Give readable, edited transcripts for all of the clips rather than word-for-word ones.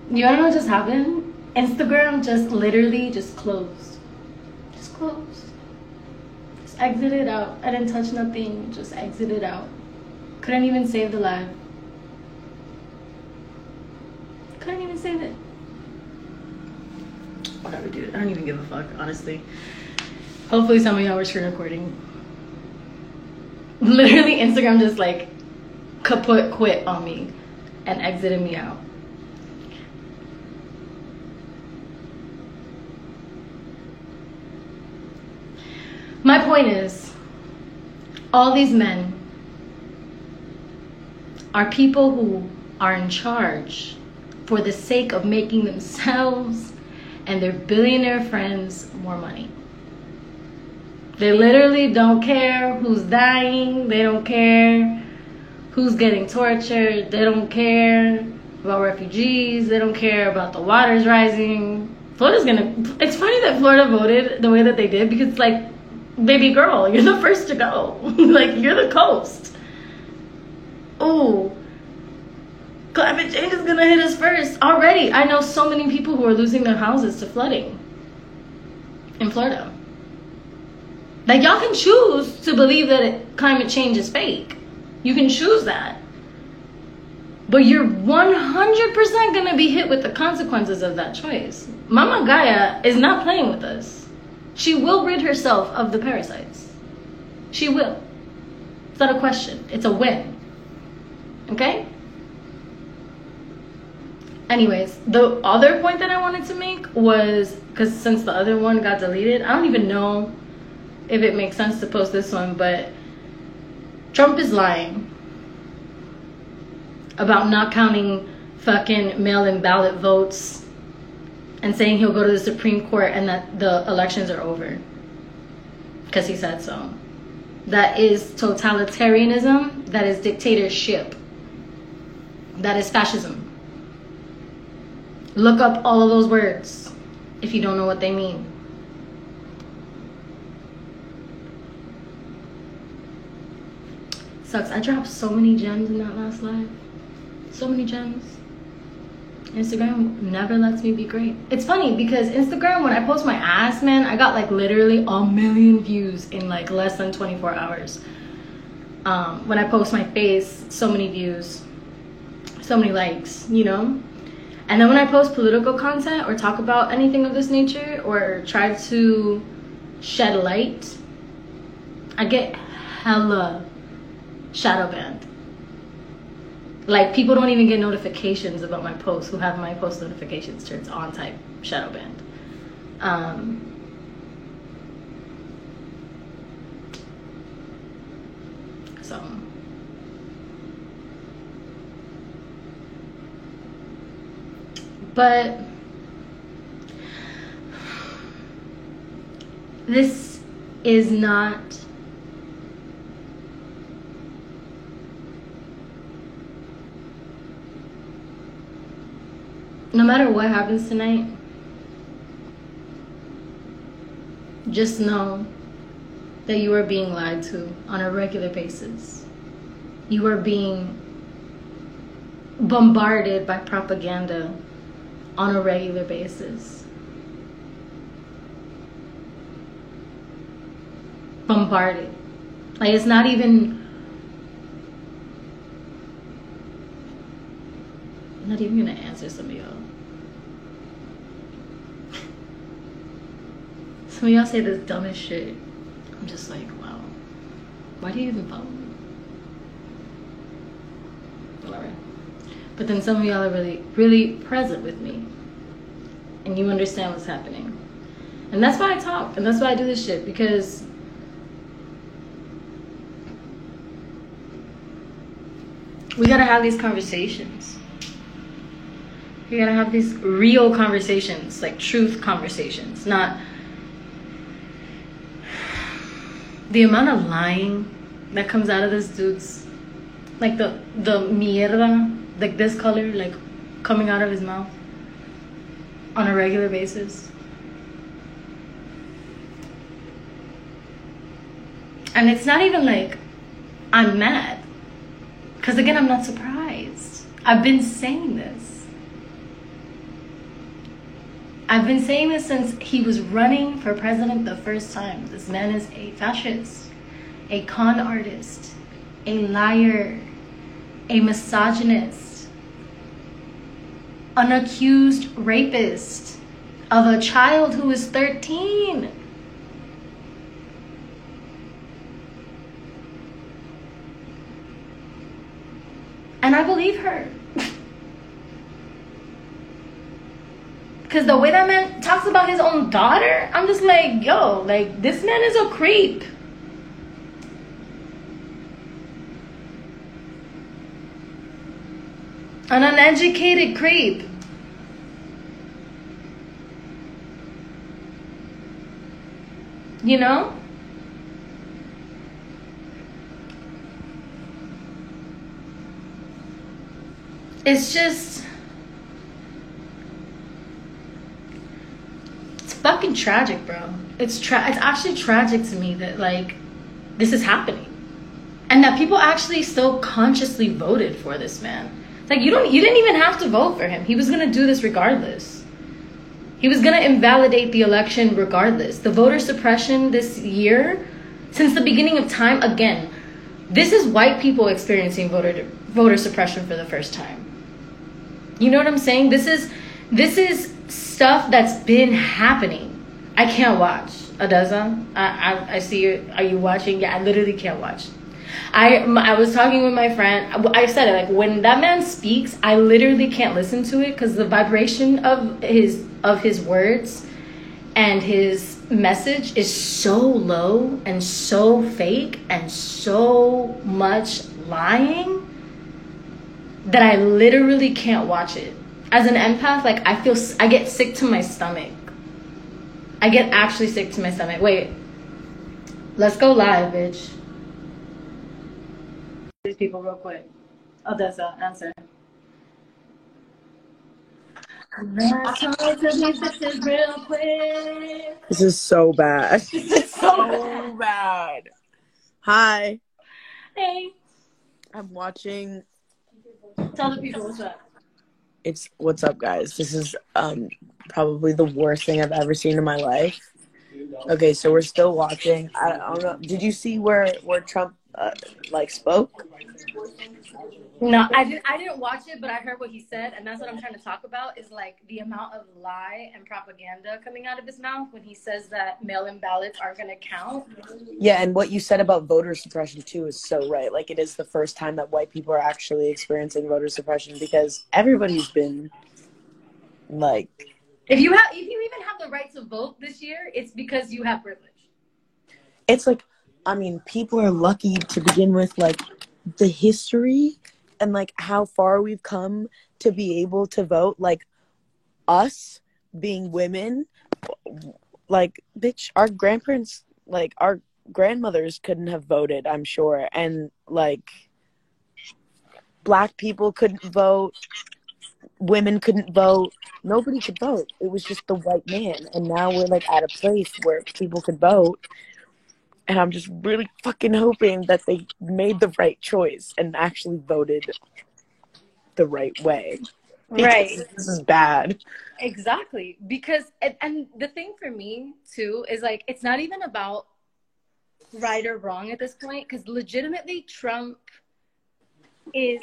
You wanna know what just happened? Instagram just literally just closed. Just closed. Just exited out. I didn't touch nothing. Just exited out. Couldn't even save the live. Couldn't even save it. Whatever, dude. I don't even give a fuck, honestly. Hopefully some of y'all were screen recording. Literally, Instagram just like kaput quit on me and exited me out. My point is, all these men are people who are in charge for the sake of making themselves and their billionaire friends more money. They literally don't care who's dying. They don't care who's getting tortured. They don't care about refugees. They don't care about the waters rising. It's funny that Florida voted the way that they did, because like, baby girl, you're the first to go. Like, you're the coast. Ooh, climate change is gonna hit us first. Already, I know so many people who are losing their houses to flooding in Florida. Like, y'all can choose to believe that climate change is fake. You can choose that. But you're 100% gonna be hit with the consequences of that choice. Mama Gaia is not playing with us. She will rid herself of the parasites. She will. It's not a question. It's a win. Okay? Anyways, the other point that I wanted to make was, because since the other one got deleted, I don't even know if it makes sense to post this one, but Trump is lying about not counting fucking mail-in ballot votes and saying he'll go to the Supreme Court and that the elections are over because he said so. That is totalitarianism. That is dictatorship. That is fascism. Look up all of those words if you don't know what they mean. Sucks. I dropped so many gems in that last live. So many gems. Instagram never lets me be great. It's funny because Instagram, when I post my ass, man, I got like literally 1 million views in like less than 24 hours. When I post my face, so many views, so many likes, you know? And then when I post political content or talk about anything of this nature or try to shed light, I get hella shadow banned. Like, people don't even get notifications about my posts who have my post notifications turned on type shadow banned. So but this is not no matter what happens tonight, just know that you are being lied to on a regular basis. You are being bombarded by propaganda on a regular basis. Bombarded. Like, it's not even... I'm not even gonna answer some of y'all. Some of y'all say the dumbest shit. I'm just like, wow. Why do you even follow me? Whatever. But then some of y'all are really, really present with me. And you understand what's happening. And that's why I talk. And that's why I do this shit. Because we gotta have these conversations. We gotta have these real conversations. Like truth conversations. Not the amount of lying that comes out of this dude's, like the mierda, like this color, like coming out of his mouth on a regular basis. And it's not even like I'm mad, because again, I'm not surprised. I've been saying this. I've been saying this since he was running for president the first time. This man is a fascist, a con artist, a liar, a misogynist, an accused rapist of a child who is 13. And I believe her. Because the way that man talks about his own daughter, I'm just like, yo, like, this man is a creep. An uneducated creep. You know? It's just... it's fucking tragic, bro. It's actually tragic to me that, like, this is happening. And that people actually still consciously voted for this man. Like, you didn't even have to vote for him. He was gonna do this regardless. He was gonna invalidate the election regardless. The voter suppression this year, since the beginning of time, again, this is white people experiencing voter suppression for the first time. You know what I'm saying? This is stuff that's been happening. I can't watch. Adeza, I see you. Are you watching? Yeah, I literally can't watch. I was talking with my friend. I said it, like, when that man speaks, I literally can't listen to it because the vibration of his words and his message is so low and so fake and so much lying that I literally can't watch it. As an empath, like, I get sick to my stomach. I get actually sick to my stomach. Wait, let's go live, bitch. These people real quick. Odessa, answer. Let's talk to these bitches real quick. This is so bad. This is so bad. Hi. Hey. I'm watching. Tell the people what's up. What's up, guys? This is probably the worst thing I've ever seen in my life. Okay, so we're still watching. I don't know. Did you see where Trump spoke? No, I didn't watch it, but I heard what he said, and that's what I'm trying to talk about, is like the amount of lie and propaganda coming out of his mouth when he says that mail-in ballots are going to count. Yeah, and what you said about voter suppression too is so right. Like, it is the first time that white people are actually experiencing voter suppression, because everybody's been like, if you even have the right to vote this year, it's because you have privilege. It's like, I mean, people are lucky to begin with, like, the history and, like, how far we've come to be able to vote. Like, us being women, like, bitch, our grandparents, like, our grandmothers couldn't have voted, I'm sure. And, like, black people couldn't vote. Women couldn't vote. Nobody could vote. It was just the white man. And now we're, like, at a place where people could vote. And I'm just really fucking hoping that they made the right choice and actually voted the right way. Right. Because this is bad. Exactly. Because, and the thing for me, too, is, like, it's not even about right or wrong at this point. Because legitimately, Trump is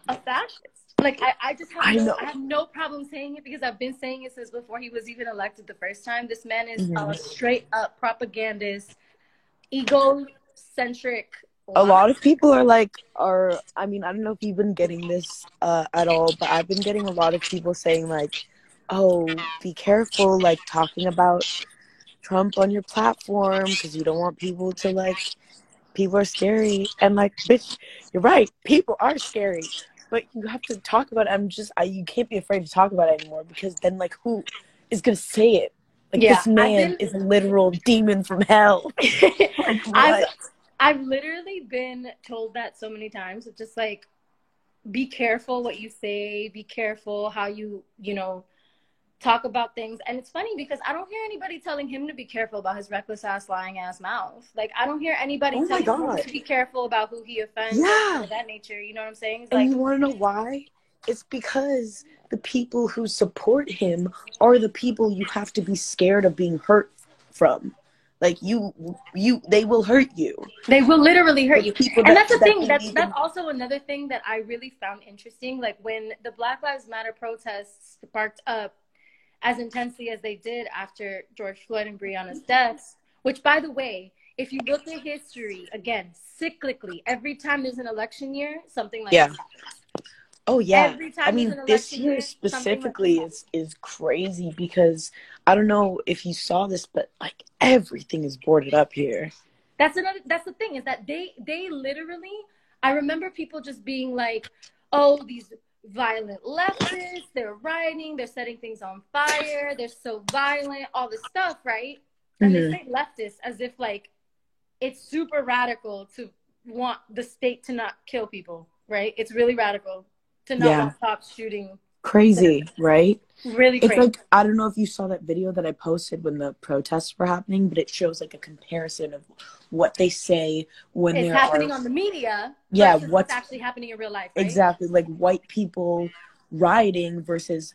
a fascist. Like, I just have no problem saying it, because I've been saying it since before he was even elected the first time. This man is a straight up propagandist, egocentric. A lot of people I mean, I don't know if you've been getting this at all, but I've been getting a lot of people saying, like, oh, be careful, like, talking about Trump on your platform, because you don't want people to, like, people are scary. And, like, bitch, you're right, people are scary, but you have to talk about it. You can't be afraid to talk about it anymore, because then, like, who is gonna say it? Like, this man is a literal demon from hell. Like, what? I've literally been told that so many times. It's just like, be careful what you say. Be careful how you talk about things. And it's funny because I don't hear anybody telling him to be careful about his reckless ass, lying ass mouth. Like, I don't hear anybody telling him to be careful about who he offends. Yeah. Of that nature. You know what I'm saying? It's and you want to know why? It's because the people who support him are the people you have to be scared of being hurt from. Like they will hurt you. They will literally hurt The you. people And that- that's the that thing. they That's even- also another thing that I really found interesting. Like when the Black Lives Matter protests sparked up as intensely as they did after George Floyd and Breonna's deaths, which, by the way, if you look at history, again, cyclically, every time there's an election year, something like Yeah. this happens. Oh yeah. Every time I mean, there's an this election year year, specifically something like is crazy because I don't know if you saw this, but like everything is boarded up here. That's the thing, is that they literally, I remember people just being like, oh, these violent leftists, they're rioting, they're setting things on fire, they're so violent, all this stuff, right? And they say leftists as if like it's super radical to want the state to not kill people, right? It's really radical to not want cops shooting. Crazy, right? Really It's crazy. like, I don't know if you saw that video that I posted when the protests were happening, but it shows like a comparison of what they say when It's there happening are, on the media yeah, versus what's actually happening in real life, right? exactly like white people rioting versus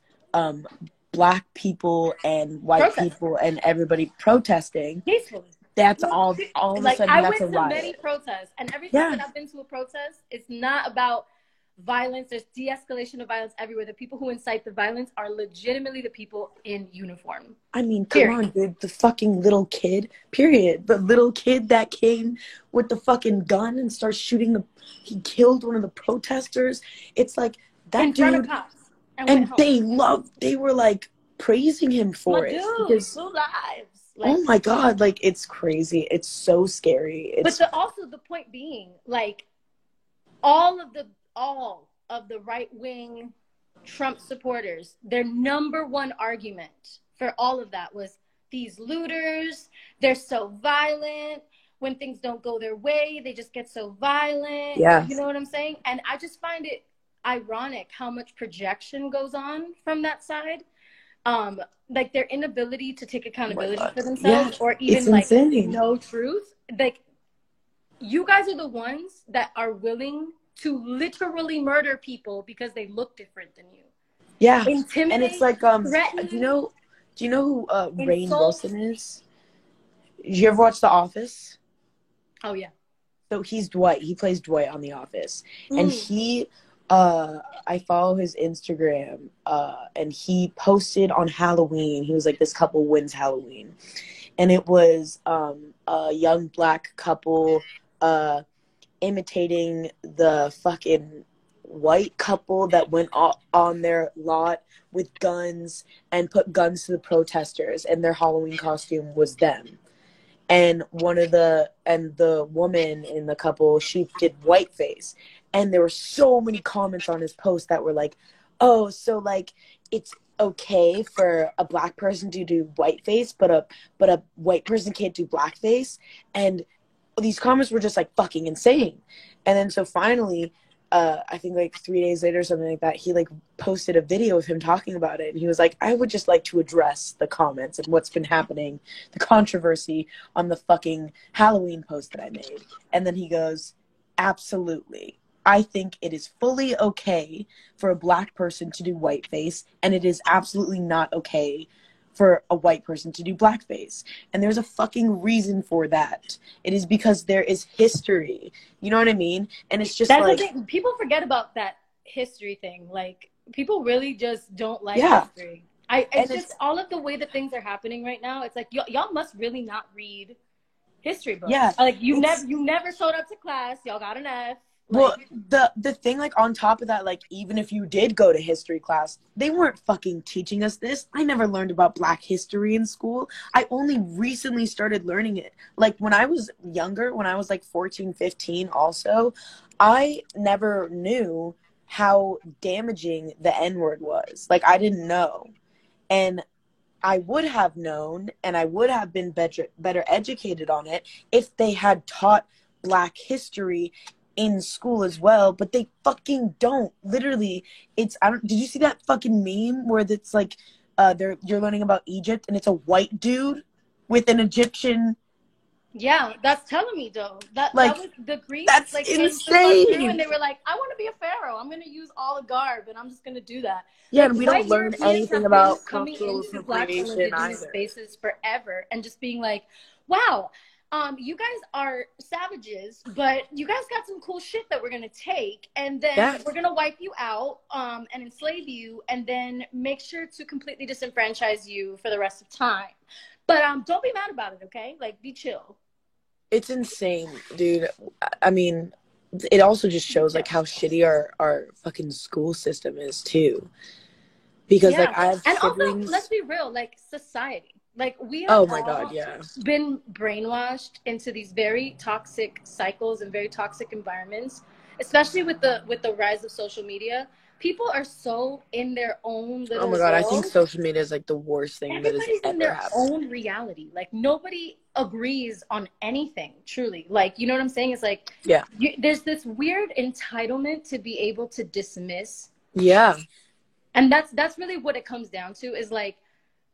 black people and white people and everybody protesting. Peacefully. That's all of a Like, sudden I that's went a to many riot. protests, and every time that I've been to a protest, it's not about violence. There's de-escalation of violence everywhere. The people who incite the violence are legitimately the people in uniform. I mean, come on, dude. The fucking little kid, period. The little kid that came with the fucking gun and starts shooting he killed one of the protesters. It's like, that in front dude. of cops. And they were like praising him for it. Dude, because, blue lives. Like, oh my God, like it's crazy. It's so scary. But also the point being, like, all of the right-wing Trump supporters, their number one argument for all of that was these looters, they're so violent. When things don't go their way, they just get so violent. Yeah. You know what I'm saying? And I just find it ironic how much projection goes on from that side. Like their inability to take accountability for themselves, or even like know truth. Like, you guys are the ones that are willing to literally murder people because they look different than you. Yeah. Intimidate, and it's like, threaten. do you know who Rainn Wilson is? Did you ever watch The Office? Oh yeah. So he's Dwight. He plays Dwight on The Office. And he I follow his Instagram, and he posted on Halloween. He was like, this couple wins Halloween. And it was a young black couple imitating the fucking white couple that went on their lot with guns and put guns to the protesters, and their Halloween costume was them. And the woman in the couple, she did whiteface. And there were so many comments on his post that were like, oh, so like it's okay for a black person to do whiteface, but a white person can't do blackface. And these comments were just like fucking insane. And then so finally, I think like 3 days later or something like that, he like posted a video of him talking about it. And he was like, I would just like to address the comments and what's been happening, the controversy on the fucking Halloween post that I made. And then he goes, absolutely. I think it is fully okay for a black person to do whiteface, and it is absolutely not okay for a white person to do blackface. And there's a fucking reason for that. It is because there is history. You know what I mean? And it's just that's like... the thing. People forget about that history thing. Like, people really just don't like history. It's just all of the way that things are happening right now. It's like, y'all must really not read history books. Yeah. Like, you never showed up to class. Y'all got an F. Like, well, the thing, like, on top of that, like, even if you did go to history class, they weren't fucking teaching us this. I never learned about Black history in school. I only recently started learning it. Like, when I was younger, when I was, like, 14, 15 also, I never knew how damaging the N-word was. Like, I didn't know. And I would have known, and I would have been better educated on it if they had taught Black history in school as well, but they fucking don't. Literally, did you see that fucking meme where it's like you're learning about Egypt and it's a white dude with an Egyptian Yeah, that's telling me though. That Like, was the Greeks, that's like came to go through insane. and they were like, I want to be a pharaoh. I'm gonna use all the garb and I'm just gonna do that. Yeah, Like and we don't white learn Europeans anything have been about coming cultural into black and appropriation indigenous either. spaces forever and just being like, wow, you guys are savages, but you guys got some cool shit that we're gonna take, and then Yeah. we're gonna wipe you out, and enslave you, and then make sure to completely disenfranchise you for the rest of time. But don't be mad about it, okay? Like, be chill. It's insane, dude. I mean, it also just shows like how shitty our fucking school system is too. Because Yeah. like I have And also, let's siblings. be real, like society. Like we have Oh my god, all yeah. been brainwashed into these very toxic cycles and very toxic environments, especially with the rise of social media. People are so in their own Oh little my god, I think world. social media is like the worst thing that has Everybody's in ever their happened. own reality. Like nobody agrees on anything, truly. Like, you know what I'm saying? It's like Yeah. there's this weird entitlement to be able to dismiss, Yeah. and that's really what it comes down to, is like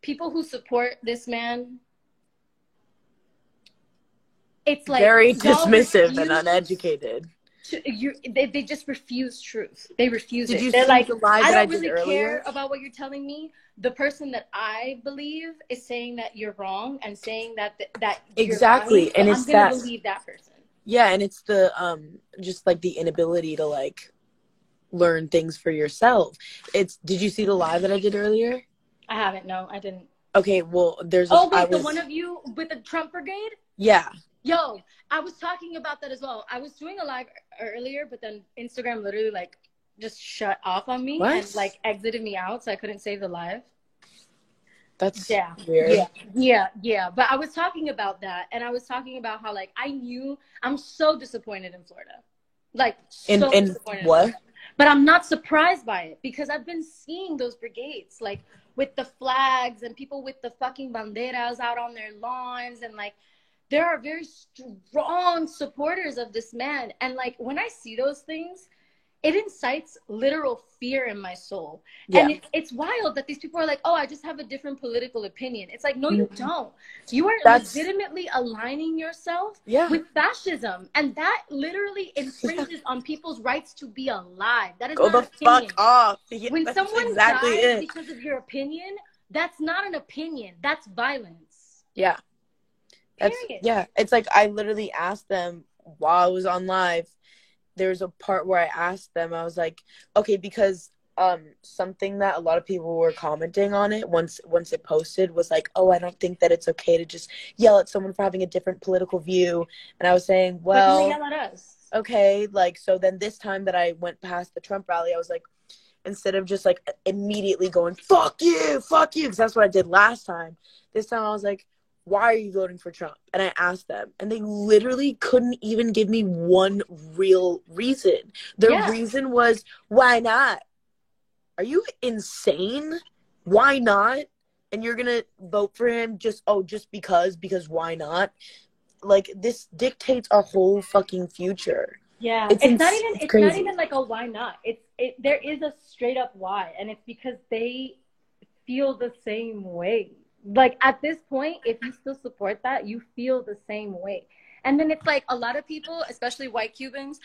people who support this man, it's like Very y'all dismissive and refuse uneducated. they just refuse truth. They refuse Did it. you They're see like, the live I that I don't did really earlier? care about what you're telling me. The person that I believe is saying that you're wrong and saying that you're lying, Exactly. so And I'm it's gonna that, believe that person. yeah, and it's the just like the inability to like learn things for yourself. It's, did you see the live that I did earlier? I haven't. No, I didn't. Okay, well, Oh I wait, the one was, of you with the Trump brigade. yeah. Yo, I was talking about that as well. I was doing a live earlier, but then Instagram literally like just shut off on me and What? like exited me out, so I couldn't save the live. That's Yeah, weird. yeah. But I was talking about that, and I was talking about how like I knew I'm so disappointed in Florida, like so In disappointed in what? Florida. But I'm not surprised by it because I've been seeing those brigades like with the flags and people with the fucking banderas out on their lawns, and like there are very strong supporters of this man. And like when I see those things, it incites literal fear in my soul. Yeah. And it's wild that these people are like, oh, I just have a different political opinion. It's like, no, you don't. You are That's, legitimately aligning yourself yeah. with fascism. And that literally infringes on people's rights to be alive. That is Go not the opinion. fuck off. Yeah, When that's someone exactly dies it. because of your opinion, that's not an opinion. That's violence. Yeah. That's, Period. yeah. It's like I literally asked them while I was on live. There's a part where I asked them, I was like, okay, because something that a lot of people were commenting on it once it posted was like, oh, I don't think that it's okay to just yell at someone for having a different political view. And I was saying, But then they well, yell at us. okay, like, so then this time that I went past the Trump rally, I was like, instead of just like immediately going, fuck you, because that's what I did last time. This time I was like, why are you voting for Trump? And I asked them, and they literally couldn't even give me one real reason. Their reason was, why not? Are you insane? Why not? And you're gonna vote for him just because why not? Like, this dictates our whole fucking future. Yeah, It's not even like a why not. There is a straight up why, and it's because they feel the same way. Like at this point, if you still support that, you feel the same way. And then it's like a lot of people, especially white Cubans,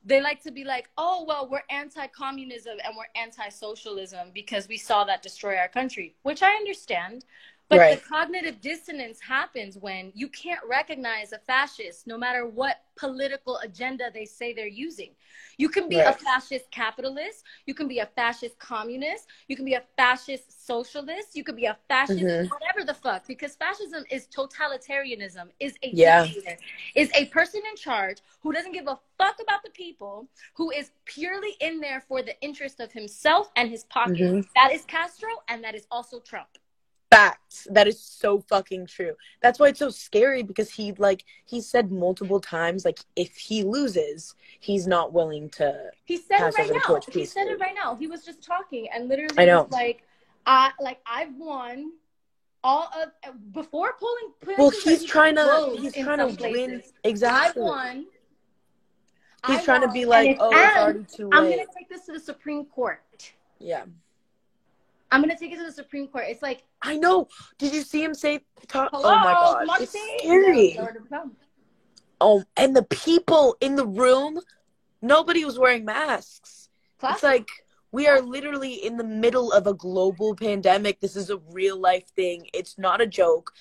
they like to be like, oh, well, we're anti-communism and we're anti-socialism because we saw that destroy our country, which I understand. But right. The cognitive dissonance happens when you can't recognize a fascist, no matter what political agenda they say they're using. You can be a fascist capitalist. You can be a fascist communist. You can be a fascist socialist. You could be a fascist whatever the fuck, because fascism is totalitarianism, is a dictator, is a person in charge who doesn't give a fuck about the people, who is purely in there for the interest of himself and his pocket. That is Castro, and that is also Trump. Facts. That is so fucking true. That's why it's so scary, because he said multiple times, like, if he loses, he's not willing to pass over the torch peacefully. He said it right now. He was just talking and literally I know. was like, I've won all of before pulling well, he's trying to win. Exactly. I won. He's trying to be like, oh, it's already too late. I'm gonna take this to the Supreme Court. Yeah. I'm gonna take it to the Supreme Court. It's like, I know. Did you see him say? Hello, oh my god, Monty? it's scary. Oh, and the people in the room, nobody was wearing masks. Classic. It's like, we are literally in the middle of a global pandemic. This is a real life thing. It's not a joke.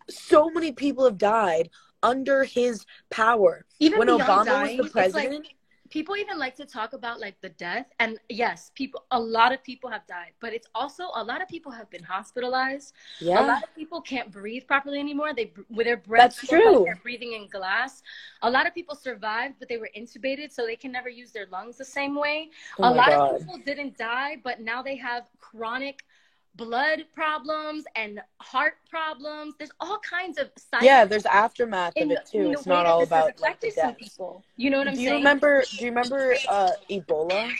So many people have died under his power. Even when beyond Obama dying, was the it's like president, people even like to talk about like the death, and yes, a lot of people have died, but it's also a lot of people have been hospitalized. yeah, A lot of people can't breathe properly anymore. With their breath, that's true. like they're breathing in glass. A lot of people survived, but they were intubated, so they can never use their lungs the same way. Oh a lot God. of people didn't die, but now they have chronic blood problems and heart problems. There's all kinds of side There's aftermath of it too. It's not all about like the deaths. People. You know what I'm saying? Do you remember Ebola?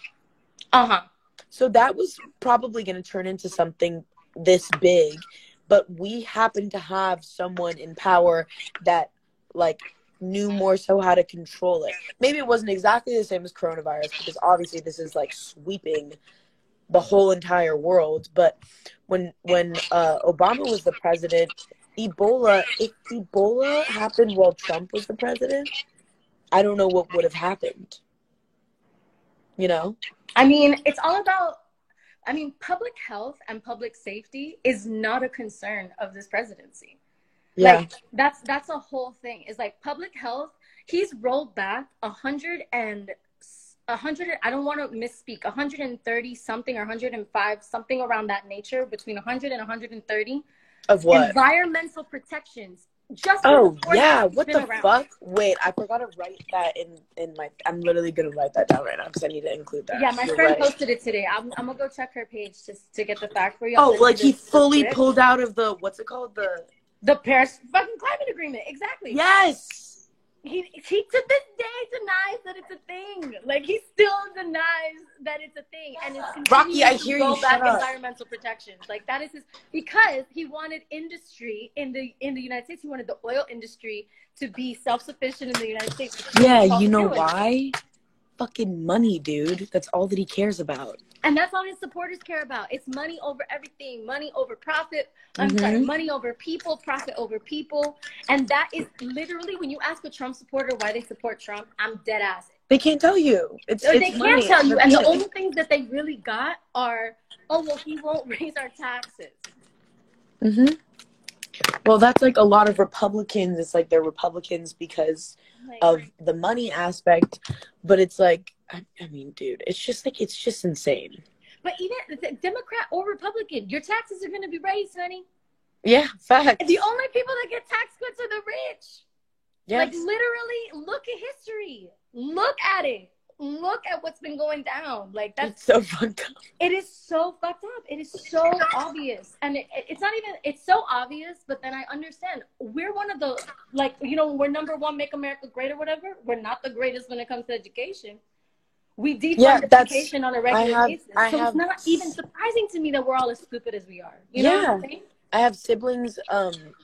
Uh-huh. So that was probably going to turn into something this big, but we happen to have someone in power that like knew more so how to control it. Maybe it wasn't exactly the same as coronavirus, because obviously this is like sweeping the whole entire world. But when Obama was the president, if Ebola happened while Trump was the president, I don't know what would have happened. You know? I mean, it's all about, public health and public safety is not a concern of this presidency. Yeah. Like, that's a whole thing. It's like public health, he's rolled back 100, I don't want to misspeak, 130 something or 105 something around that nature, between 100 and 130 Of what? Environmental protections. Just what the around. Fuck? Wait, I forgot to write that in my. I'm literally gonna write that down right now because I need to include that. Yeah, my friend posted it today. I'm gonna go check her page just to get the fact for you. Like he fully pulled out of the what's it called, the Paris fucking climate agreement. Exactly. Yes. He to this day denies that it's a thing. Like, he still denies that it's a thing, and it's Rocky, I hear you. Back environmental protections. Like, that is because he wanted industry in the United States. He wanted the oil industry to be self-sufficient in the United States. Yeah, you know why? Fucking money, dude. That's all that he cares about. And that's all his supporters care about. It's money over everything. Money over profit. Money over people, profit over people. And that is literally, when you ask a Trump supporter why they support Trump, I'm dead ass. They can't tell you. They can't tell you. And the only things that they really got are, he won't raise our taxes. Mm-hmm. Well, that's like a lot of Republicans. It's like they're Republicans because of the money aspect. But it's like, I mean, dude, it's just insane. But even Democrat or Republican, your taxes are going to be raised, honey. Yeah, fact. The only people that get tax cuts are the rich. Yes. Like, literally, look at history. Look at it. Look at what's been going down. Like, that's so fucked up. It is so fucked up. It is so obvious. And it's not even, it's so obvious, but then I understand. We're one of the, we're number one, make America great or whatever. We're not the greatest when it comes to education. We defund education on a regular basis. So it's not even surprising to me that we're all as stupid as we are. You know what I'm saying? I have siblings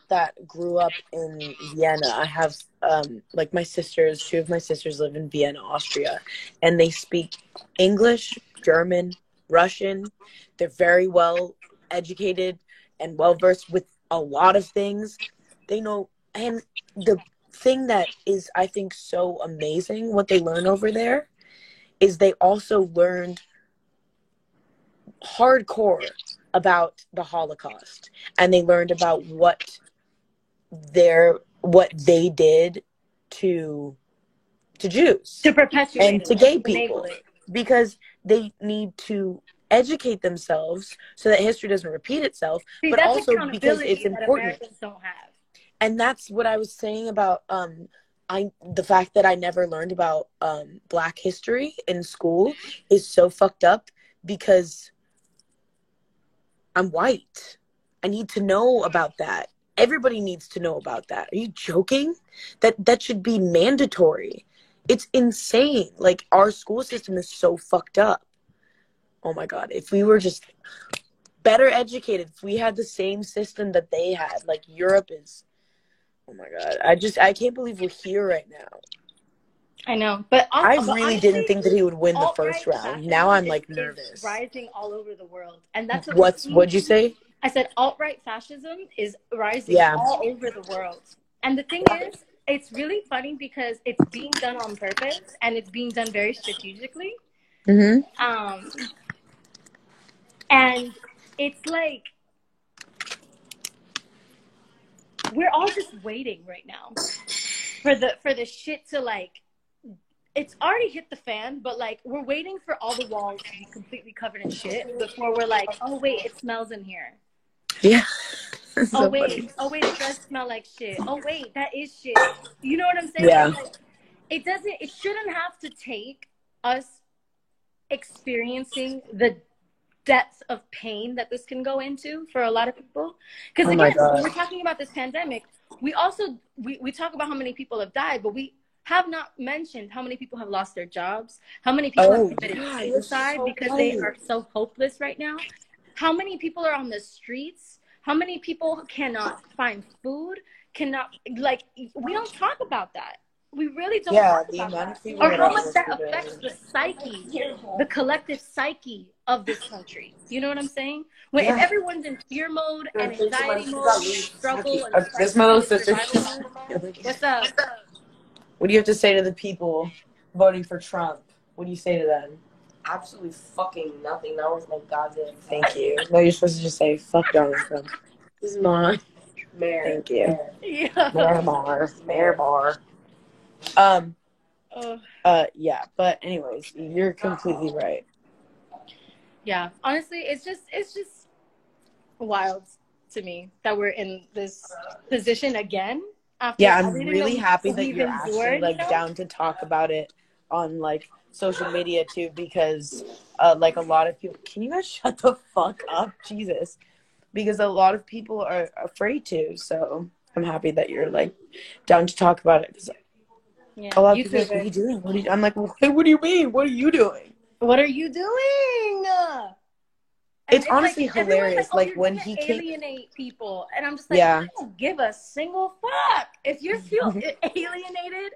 that grew up in Vienna. I have my sisters, two of my sisters live in Vienna, Austria, and they speak English, German, Russian. They're very well educated and well versed with a lot of things. They know, and the thing that is, I think, so amazing what they learn over there is they also learned hardcore about the Holocaust, and they learned about what they did to Jews, to perpetuate and to gay people, because they need to educate themselves so that history doesn't repeat itself. But also because it's important. Americans don't have. And that's what I was saying about the fact that I never learned about Black history in school is so fucked up, because I'm white. I need to know about that. Everybody needs to know about that. Are you joking? That should be mandatory. It's insane. Like, our school system is so fucked up. Oh my God. If we were just better educated, if we had the same system that they had, like Europe is, oh my God. I can't believe we're here right now. I know, but I really didn't think that he would win the first round. Now I'm like nervous. Rising all over the world, and that's what'd you say? I said alt-right fascism is rising all over the world, and the thing is, it's really funny because it's being done on purpose and it's being done very strategically. And it's like we're all just waiting right now for the shit to like. It's already hit the fan, but like we're waiting for all the walls to be completely covered in shit before we're like, oh wait, it smells in here. Yeah. Oh wait, it does smell like shit. Oh wait, that is shit. You know what I'm saying? Yeah. Like, it shouldn't have to take us experiencing the depth of pain that this can go into for a lot of people. Because again, when we're talking about this pandemic, we also we talk about how many people have died, but we have not mentioned how many people have lost their jobs, how many people have committed suicide because they are so hopeless right now, how many people are on the streets, how many people cannot find food, cannot, like, we don't talk about that. We really don't talk about that. Or how much that affects the psyche, the collective psyche of this country. You know what I'm saying? When if everyone's in fear mode and anxiety mode, struggle and survival mode. What's up? What do you have to say to the people voting for Trump? What do you say to them? Absolutely fucking nothing. That was my goddamn. Thank you. No, you're supposed to just say fuck Donald Trump. This is mine. Mayor. Thank you. Yeah. Mayor Bar. Yeah, but anyways, you're completely right. Yeah, honestly, it's just wild to me that we're in this position again. After I'm really happy that you're actually like down to talk about it on like social media too, because like a lot of people, can you guys shut the fuck up? Jesus. Because a lot of people are afraid to, so I'm happy that you're like down to talk about it. A lot of people are like, what are you doing? I'm like, what do you mean? What are you doing? What are you doing? It's honestly like, hilarious. Like when he alienate people, and I'm just like, I don't give a single fuck. If you feel alienated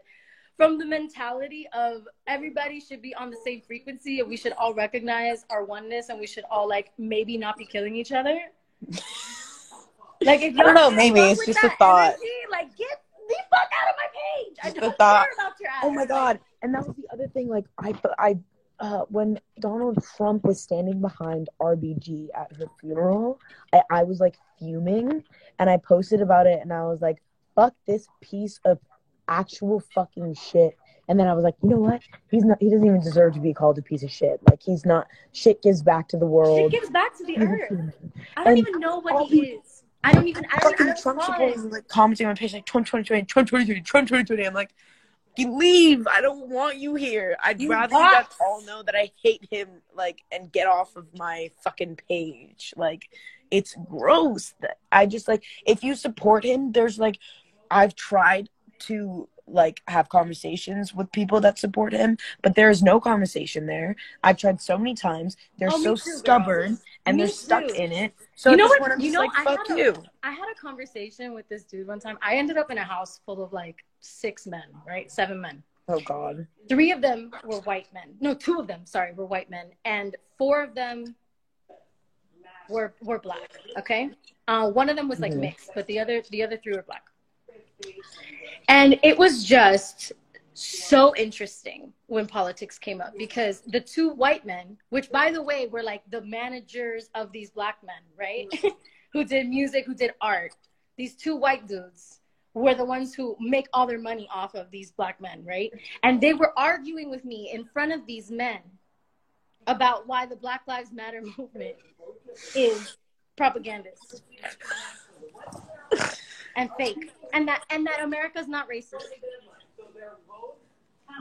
from the mentality of everybody should be on the same frequency and we should all recognize our oneness and we should all like maybe not be killing each other. Like if you I don't know, maybe it's just a thought. Energy, like get the fuck out of my page. I don't care about your ass. Oh my god! And that was the other thing. Like when Donald Trump was standing behind RBG at her funeral, I was like fuming, and I posted about it, and I was like, "Fuck this piece of actual fucking shit." And then I was like, you know what? He doesn't even deserve to be called a piece of shit. Like he's not. Shit gives back to the world. Shit gives back to the earth. I don't even know what he is. I don't Trump supporters like commenting on my page like Trump 2020, Trump 2020, Trump 2020. I'm like, you leave. I don't want you here. I'd rather you guys all know that I hate him, like, and get off of my fucking page. Like, it's gross. I just like, if you support him, there's like, I've tried to like have conversations with people that support him, but there is no conversation there. I've tried so many times. They're so stubborn and they're stuck in it. So you know what? I'm just like, fuck you. I had a conversation with this dude one time. I ended up in a house full of like 6 men, right? 7 men. Oh God. 3 of them were white men. No, 2 of them, sorry, were white men, and 4 of them were black. Okay, one of them was like mixed, but the other 3 were black. And it was just so interesting when politics came up because the 2 white men, which by the way were like the managers of these black men, right? Who did music, who did art. These 2 white dudes were the ones who make all their money off of these black men, right? And they were arguing with me in front of these men about why the Black Lives Matter movement is propagandist and fake, and that America's not racist.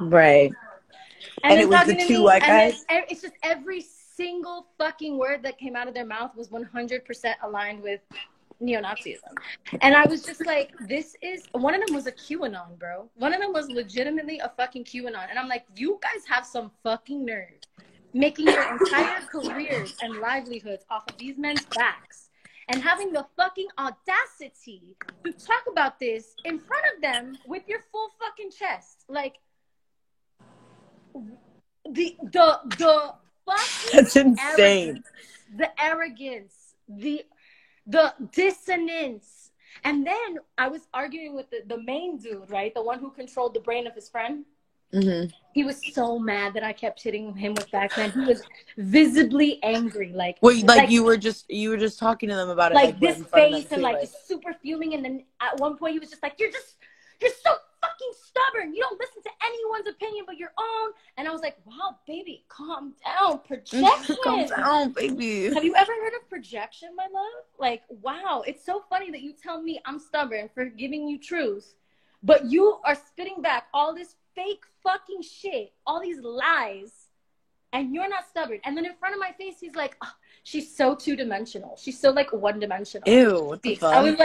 Right. And it was the 2 white guys. It's just every single fucking word that came out of their mouth was 100% aligned with neo-Nazism. And I was just like, this is, one of them was a QAnon, bro. One of them was legitimately a fucking QAnon. And I'm like, you guys have some fucking nerve making your entire careers and livelihoods off of these men's backs and having the fucking audacity to talk about this in front of them with your full fucking chest. Like, the fucking that's insane. The arrogance, the dissonance, And then I was arguing with the main dude, right? The one who controlled the brain of his friend. Mm-hmm. He was so mad that I kept hitting him with backhand. He was visibly angry, Wait, like you were just talking to them about it, like right this in front of them face and too, like just super fuming. And then at one point he was just like, you're so fucking stubborn. You don't listen to anyone's opinion but your own. And I was like, wow, baby, calm down. Projection. Calm down, baby. Have you ever heard of projection, my love? Like, wow, it's so funny that you tell me I'm stubborn for giving you truth, but you are spitting back all this fake fucking shit, all these lies, and you're not stubborn. And then in front of my face, he's like, oh, she's so two-dimensional. She's so like one-dimensional. Ew, what the fuck? I was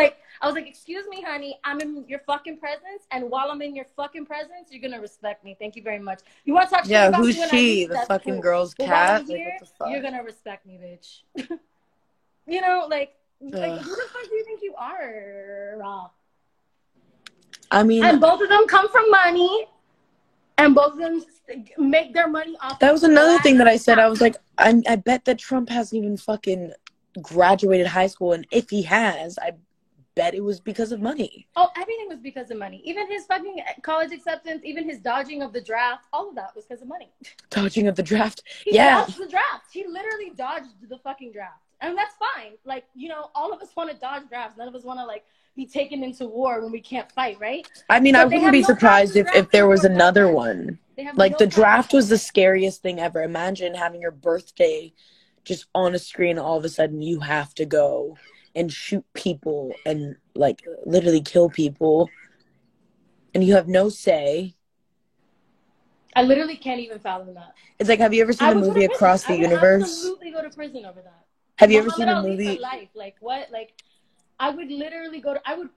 like, excuse me, honey, I'm in your fucking presence, and while I'm in your fucking presence, you're gonna respect me. Thank you very much. You want to talk shit about who's me when she? I leave? The That's fucking cool. girl's But cat? while I'm Like, here, what the fuck? you're gonna respect me, bitch. You know, like who the Ugh. fuck do you think you are? I mean, And both of them come from money, and both of them make their money off. that was another thing that I said. I was like, I bet that Trump hasn't even fucking graduated high school, and if he has, I bet it was because of money. Oh, everything was because of money. Even his fucking college acceptance, even his dodging of the draft, all of that was because of money. Dodging of the draft. He dodged the draft. He literally dodged the fucking draft. And that's fine. Like, you know, all of us want to dodge drafts. None of us want to, like, be taken into war when we can't fight, right? I mean, I wouldn't be surprised if there was another one. Like, the draft was the scariest thing ever. Imagine having your birthday just on a screen. All of a sudden, you have to go and shoot people and, like, literally kill people. And you have no say. I literally can't even fathom that. It's like, have you ever seen the movie Across the Universe? I would absolutely go to prison over that. Have you ever seen the movie? Life? Like, what? Like, I would literally I would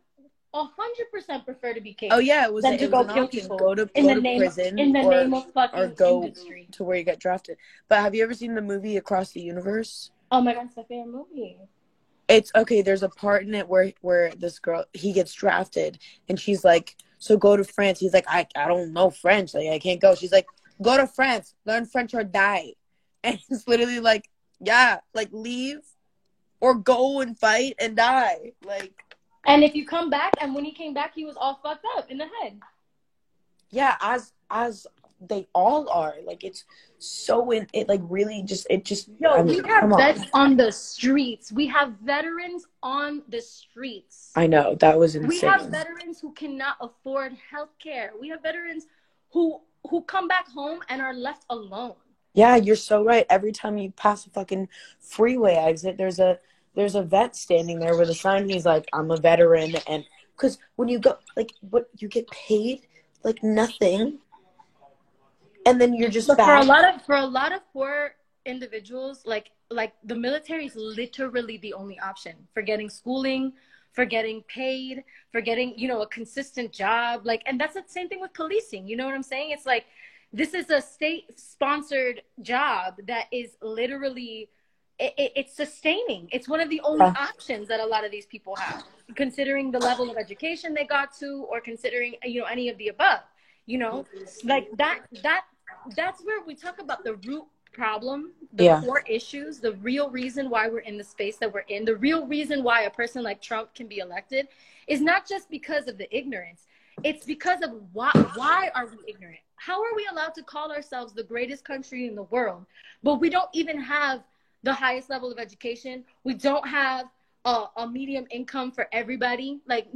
100% prefer to be caged. Oh yeah, it was than to go kill people. Go to prison in the name of fucking or go industry. To where you get drafted. But have you ever seen the movie Across the Universe? Oh my god, it's my favorite movie. It's okay. There's a part in it where this girl, he gets drafted, and she's like, "So go to France." He's like, "I don't know French. Like I can't go." She's like, "Go to France, learn French or die." And it's literally like, yeah, like leave or go and fight and die. Like, and if you come back, and when he came back, he was all fucked up in the head. Yeah, as they all are. Like, it's so it like really just Yo, I mean, we have vets on the streets. We have veterans on the streets. I know, that was insane. We have veterans who cannot afford health care. We have veterans who come back home and are left alone. Yeah, you're so right. Every time you pass a fucking freeway exit, there's a vet standing there with a sign. He's like, "I'm a veteran," and because when you go, like, what you get paid, like nothing, and then you're just back. For a lot of poor individuals, like the military is literally the only option for getting schooling, for getting paid, for getting, you know, a consistent job. Like, and that's the same thing with policing. You know what I'm saying? It's like, this is a state-sponsored job that is literally, it's sustaining. It's one of the only options that a lot of these people have, considering the level of education they got to, or considering, you know, any of the above. You know, like that's where we talk about the root problem, the core issues, the real reason why we're in the space that we're in, the real reason why a person like Trump can be elected is not just because of the ignorance. It's because of why are we ignorant? How are we allowed to call ourselves the greatest country in the world, but we don't even have the highest level of education? We don't have a medium income for everybody. Like,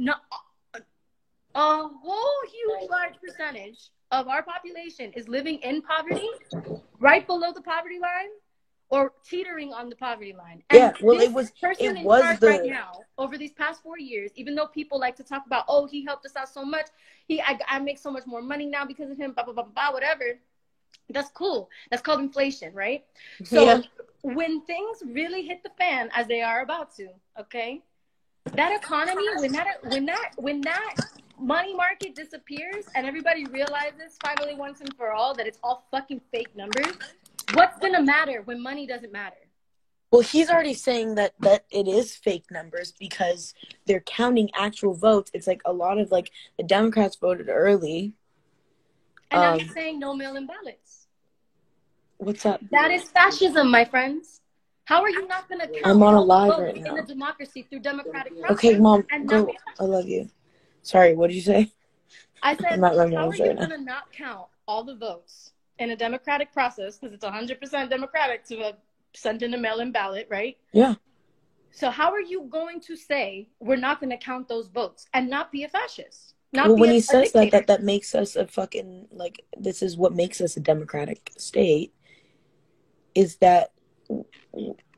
a whole huge large percentage of our population is living in poverty, right below the poverty line, or teetering on the poverty line. And yeah, well, it was right now over these past 4 years. Even though people like to talk about, oh, he helped us out so much, I make so much more money now because of him, blah blah blah blah, whatever. That's cool. That's called inflation, right? So when things really hit the fan, as they are about to, okay, that economy, when that money market disappears and everybody realizes finally once and for all that it's all fucking fake numbers, what's gonna matter when money doesn't matter? Well, he's already saying that it is fake numbers because they're counting actual votes. It's like a lot of, like, the Democrats voted early. And now he's saying no mail-in ballots. What's up? That is fascism, my friends. How are you not going to count I'm on a all the live votes right in a now. democracy through democratic process? Okay, Mom, and not go. be I love you. Sorry, what did you say? I I'm said, not my how are mom's you right going now. to not count all the votes in a democratic process, because it's 100% democratic to have sent in a mail-in ballot, right? Yeah. So how are you going to say we're not going to count those votes and not be a fascist? Well, when he says dictator? that makes us a fucking, like, this is what makes us a democratic state, is that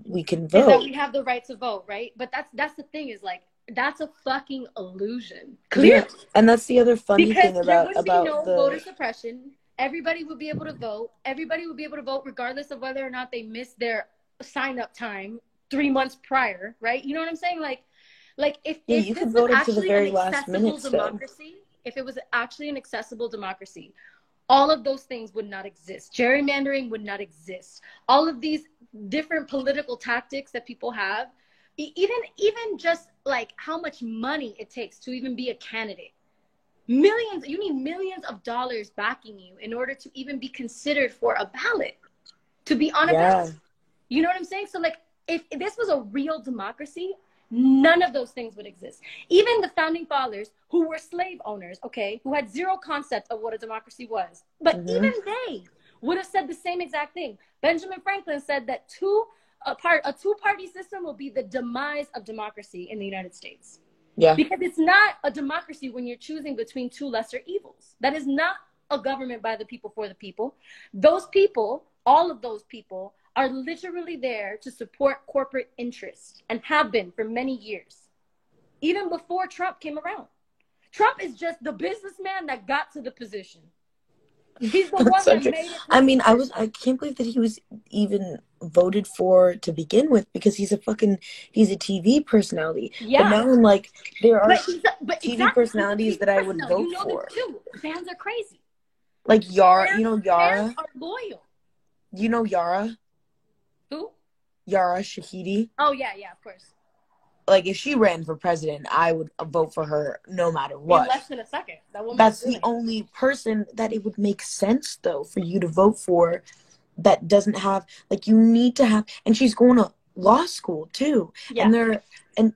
we can vote. Is that we have the right to vote, right? But that's the thing, is like, that's a fucking illusion. Clearly. Yeah. And that's the other funny Because thing there about would be no the voter suppression. Everybody would be able to vote. Everybody would be able to vote regardless of whether or not they missed their sign-up time 3 months prior, right? You know what I'm saying? Like if you this could was vote up to the actually very an last accessible minute still. democracy, if it was actually an accessible democracy, all of those things would not exist. Gerrymandering would not exist. All of these different political tactics that people have, even just like how much money it takes to even be a candidate. You need millions of dollars backing you in order to even be considered for a ballot, to be on a ballot. You know what I'm saying? So like, if this was a real democracy, none of those things would exist. Even the founding fathers, who were slave owners, okay, who had zero concept of what a democracy was, but even they would have said the same exact thing. Benjamin Franklin said that a two-party system will be the demise of democracy in the United States. Yeah. Because it's not a democracy when you're choosing between two lesser evils. That is not a government by the people for the people. Those people, all of those people, are literally there to support corporate interests and have been for many years, even before Trump came around. Trump is just the businessman that got to the position. He's the one that made it. I mean, I can't believe that he was even voted for to begin with, because he's a TV personality. Yeah. But now I'm like, there are TV personalities that I would vote for. This too. Fans are crazy. Like Yara, Yara? Fans are loyal. You know Yara? Who? Yara Shahidi. Oh, yeah, of course. Like, if she ran for president, I would vote for her no matter what. In less than a second. That's the only person that it would make sense, though, for you to vote for that doesn't have, like, you need to have, and she's going to law school, too. Yeah. And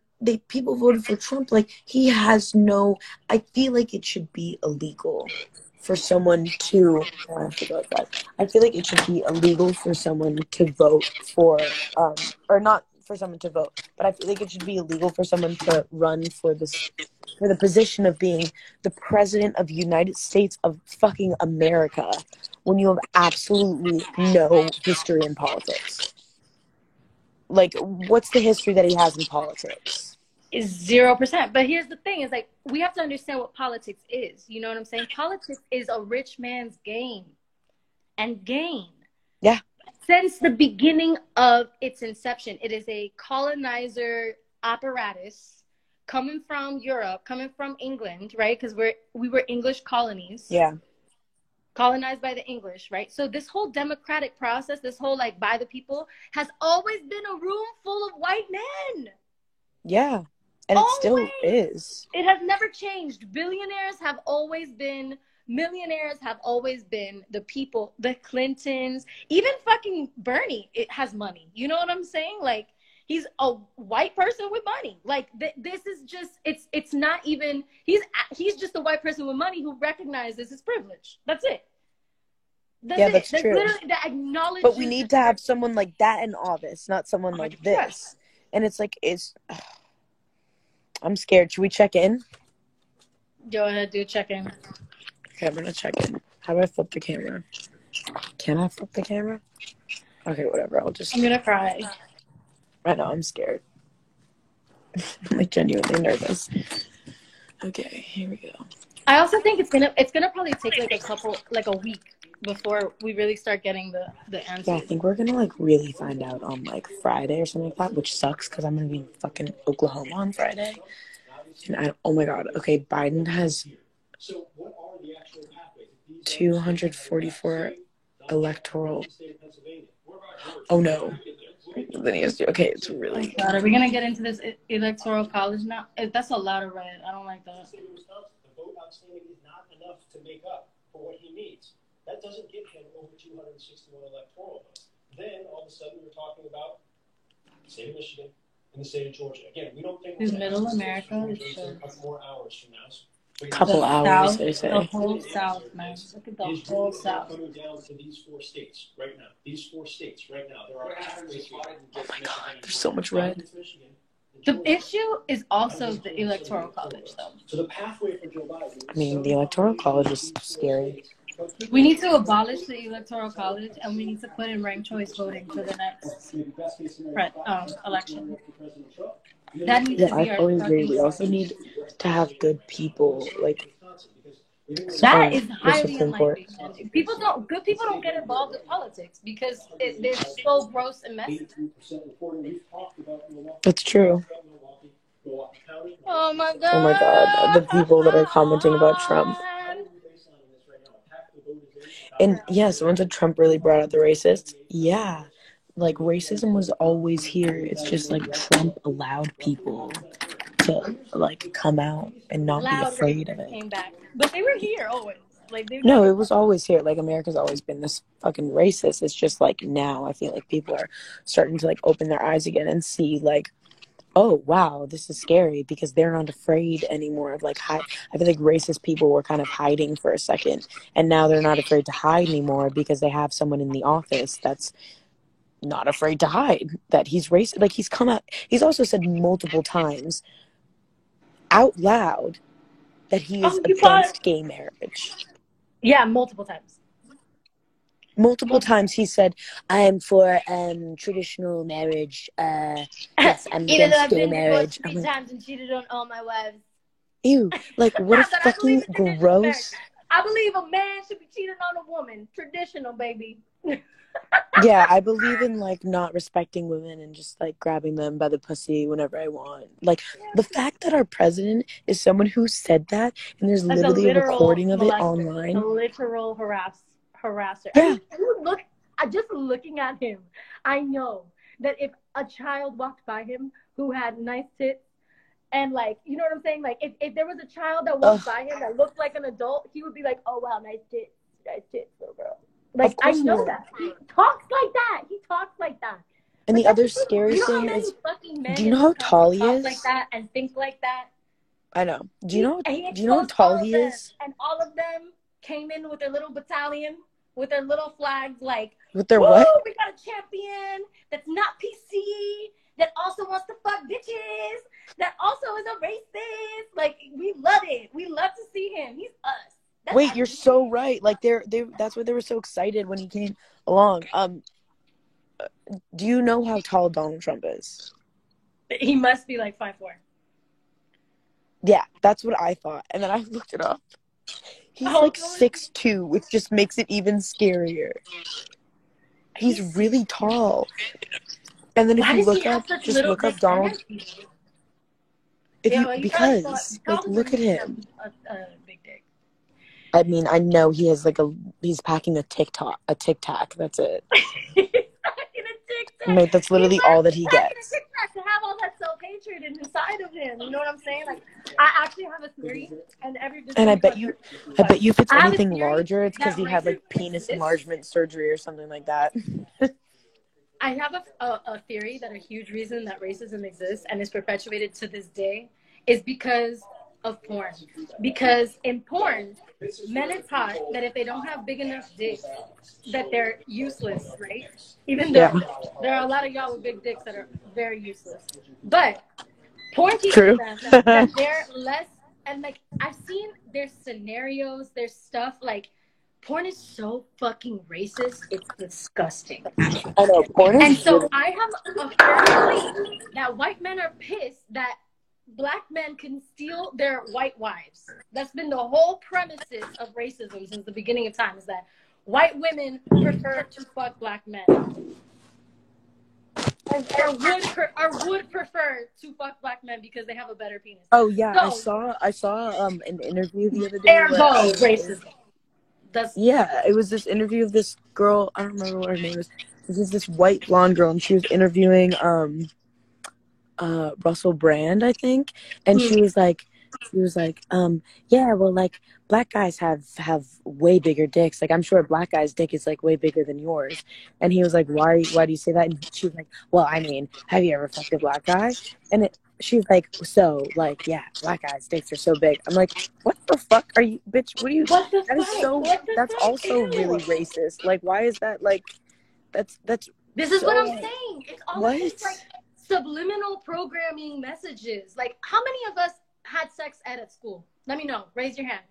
people voted for Trump. Like, he has I feel like it should be illegal for someone to, I feel like it should be illegal for someone to vote for, or not for someone to vote, but I feel like it should be illegal for someone to run for the position of being the president of the United States of fucking America when you have absolutely no history in politics. Like, what's the history that he has in politics? Is 0%. But here's the thing, is like, we have to understand what politics is. You know what I'm saying? Politics is a rich man's game and gain. Yeah. Since the beginning of its inception, it is a colonizer apparatus coming from Europe, coming from England, right? Because we were English colonies. Yeah. Colonized by the English, right? So this whole democratic process, this whole like by the people, has always been a room full of white men. Yeah. And always. It still is. It has never changed. Billionaires have always been, millionaires have always been the people, the Clintons, even fucking Bernie, it has money. You know what I'm saying? Like, he's a white person with money. Like, this is just, it's not even, he's just a white person with money who recognizes his privilege. That's it. That's true. Literally the acknowledgement. But we need to have someone like that in office, not someone like this. And it's like, I'm scared. Should we check in? Go ahead, do check in. Okay, I'm gonna check in. How do I flip the camera? Can I flip the camera? Okay, whatever. I'm gonna cry. I know, I'm scared. I'm like genuinely nervous. Okay, here we go. I also think it's gonna probably take like a week before we really start getting the answers. Yeah, I think we're gonna like really find out on like Friday or something like that, which sucks because I'm gonna be in fucking Oklahoma on Friday. And oh my god, okay, Biden has 244 electoral. Oh no. Then he has to, okay, it's really. Oh god, are we gonna get into this electoral college now? That's a lot of red. I don't like that. The vote outstanding is not enough to make up for what he needs. That doesn't give him over 261 electoral votes. Then all of a sudden we're talking about state of Michigan, and the state of Georgia. Again, we don't think Is we're middle gonna America? have It's a couple more hours from now. So Couple the hours, South, they the say. whole South, man. Look at the It is whole really South. coming down to these 4 states right now. These 4 states right now. There are pathways here. Oh my god, there's so much red. The issue is also the electoral college, though. So the pathway for Joe Biden. I mean, the electoral college is scary. We need to abolish the electoral college, and we need to put in ranked choice voting for the next election. That needs Yeah, to be I our totally agree. fucking We also need to have good people, like that is the highly Supreme Court. unlikely. Good people don't get involved in politics because they're so gross and messy. That's true. Oh my god. Oh my god, the people that are commenting about Trump. And yeah, someone said Trump really brought out the racists. Yeah, like racism was always here. It's just like Trump allowed people to like come out and not be Loud afraid of racists it. came back, but they were here always. Like No, it was always here. Like America's always been this fucking racist. It's just like now I feel like people are starting to like open their eyes again and see like, oh wow, this is scary because they're not afraid anymore of like I feel like racist people were kind of hiding for a second, and now they're not afraid to hide anymore because they have someone in the office that's not afraid to hide that he's racist. Like he's come out. He's also said multiple times out loud that he is against gay marriage. Yeah, multiple times. Multiple times he said, I am for traditional marriage. Yes, I'm Even though against I've gay been marriage. divorced 3 times and cheated on all my wives. Ew. Like, what a But I fucking believe in traditional gross... marriage. I believe a man should be cheating on a woman. Traditional, baby. Yeah, I believe in, like, not respecting women and just, like, grabbing them by the pussy whenever I want. Like, the fact that our president is someone who said that, and there's That's literally a recording of it molester, online. A literal harasser. Yeah. I mean, just looking at him, I know that if a child walked by him who had nice tits, and like, you know what I'm saying? Like, if there was a child that walked by him that looked like an adult, he would be like, oh wow, nice tits, little girl. Like, I know that. He talks like that. And the other scary thing is, do you know how tall he is? Like that and think like that. I know. Do you know how tall he is? And all of them came in with their little battalion, with their little flags, like, with their what? We got a champion that's not PC, that also wants to fuck bitches, that also is a racist. Like, we love it. We love to see him. He's us. Wait, you're so right. Like they that's why they were so excited when he came along. Do you know how tall Donald Trump is? He must be like 5'4". Yeah, that's what I thought. And then I looked it up. He's like 6'2", which just makes it even scarier. He's really tall. And then if you look up Donald. Because like look at him. A big dick. I mean, I know he has like he's packing a Tic Tac. That's it. He's packing a Tic Tac. Mate, that's literally all that he gets. To have all that self-hatred inside of him, you know what I'm saying? Like, I actually have a theory, and I bet you if it's anything larger, it's because he had like penis enlargement surgery or something like that. I have a theory that a huge reason that racism exists and is perpetuated to this day is because of porn. Because in porn, men are taught that if they don't have big enough dicks, that they're useless, right? Even though there are a lot of y'all with big dicks that are very useless. But porn teaches them that they're less, and like, I've seen there's scenarios, there's stuff like, porn is so fucking racist, it's disgusting. I know, porn is. And so I have a firm belief that white men are pissed that black men can steal their white wives. That's been the whole premises of racism since the beginning of time, is that white women prefer to fuck black men. Or would prefer to fuck black men because they have a better penis. Oh yeah, so, I saw an interview the other day. Ergo racism. It was this interview of this girl. I don't remember what her name is. This is this white blonde girl, and she was interviewing Russell Brand, I think. And she was like, She was like, yeah, well, like black guys have way bigger dicks. Like I'm sure a black guy's dick is like way bigger than yours. And he was like, why do you say that? And she was like, well, I mean, have you ever fucked a black guy? And she was like, so like, yeah, black guys' dicks are so big. I'm like, what the fuck are you, bitch? What are you? What the That is fuck? so. What the That's fuck? also Ew. really racist. Like, why is that like? That's This is so, what I'm saying. It's all what? of these like subliminal programming messages. Like, how many of us had sex ed at school? Let me know. Raise your hand.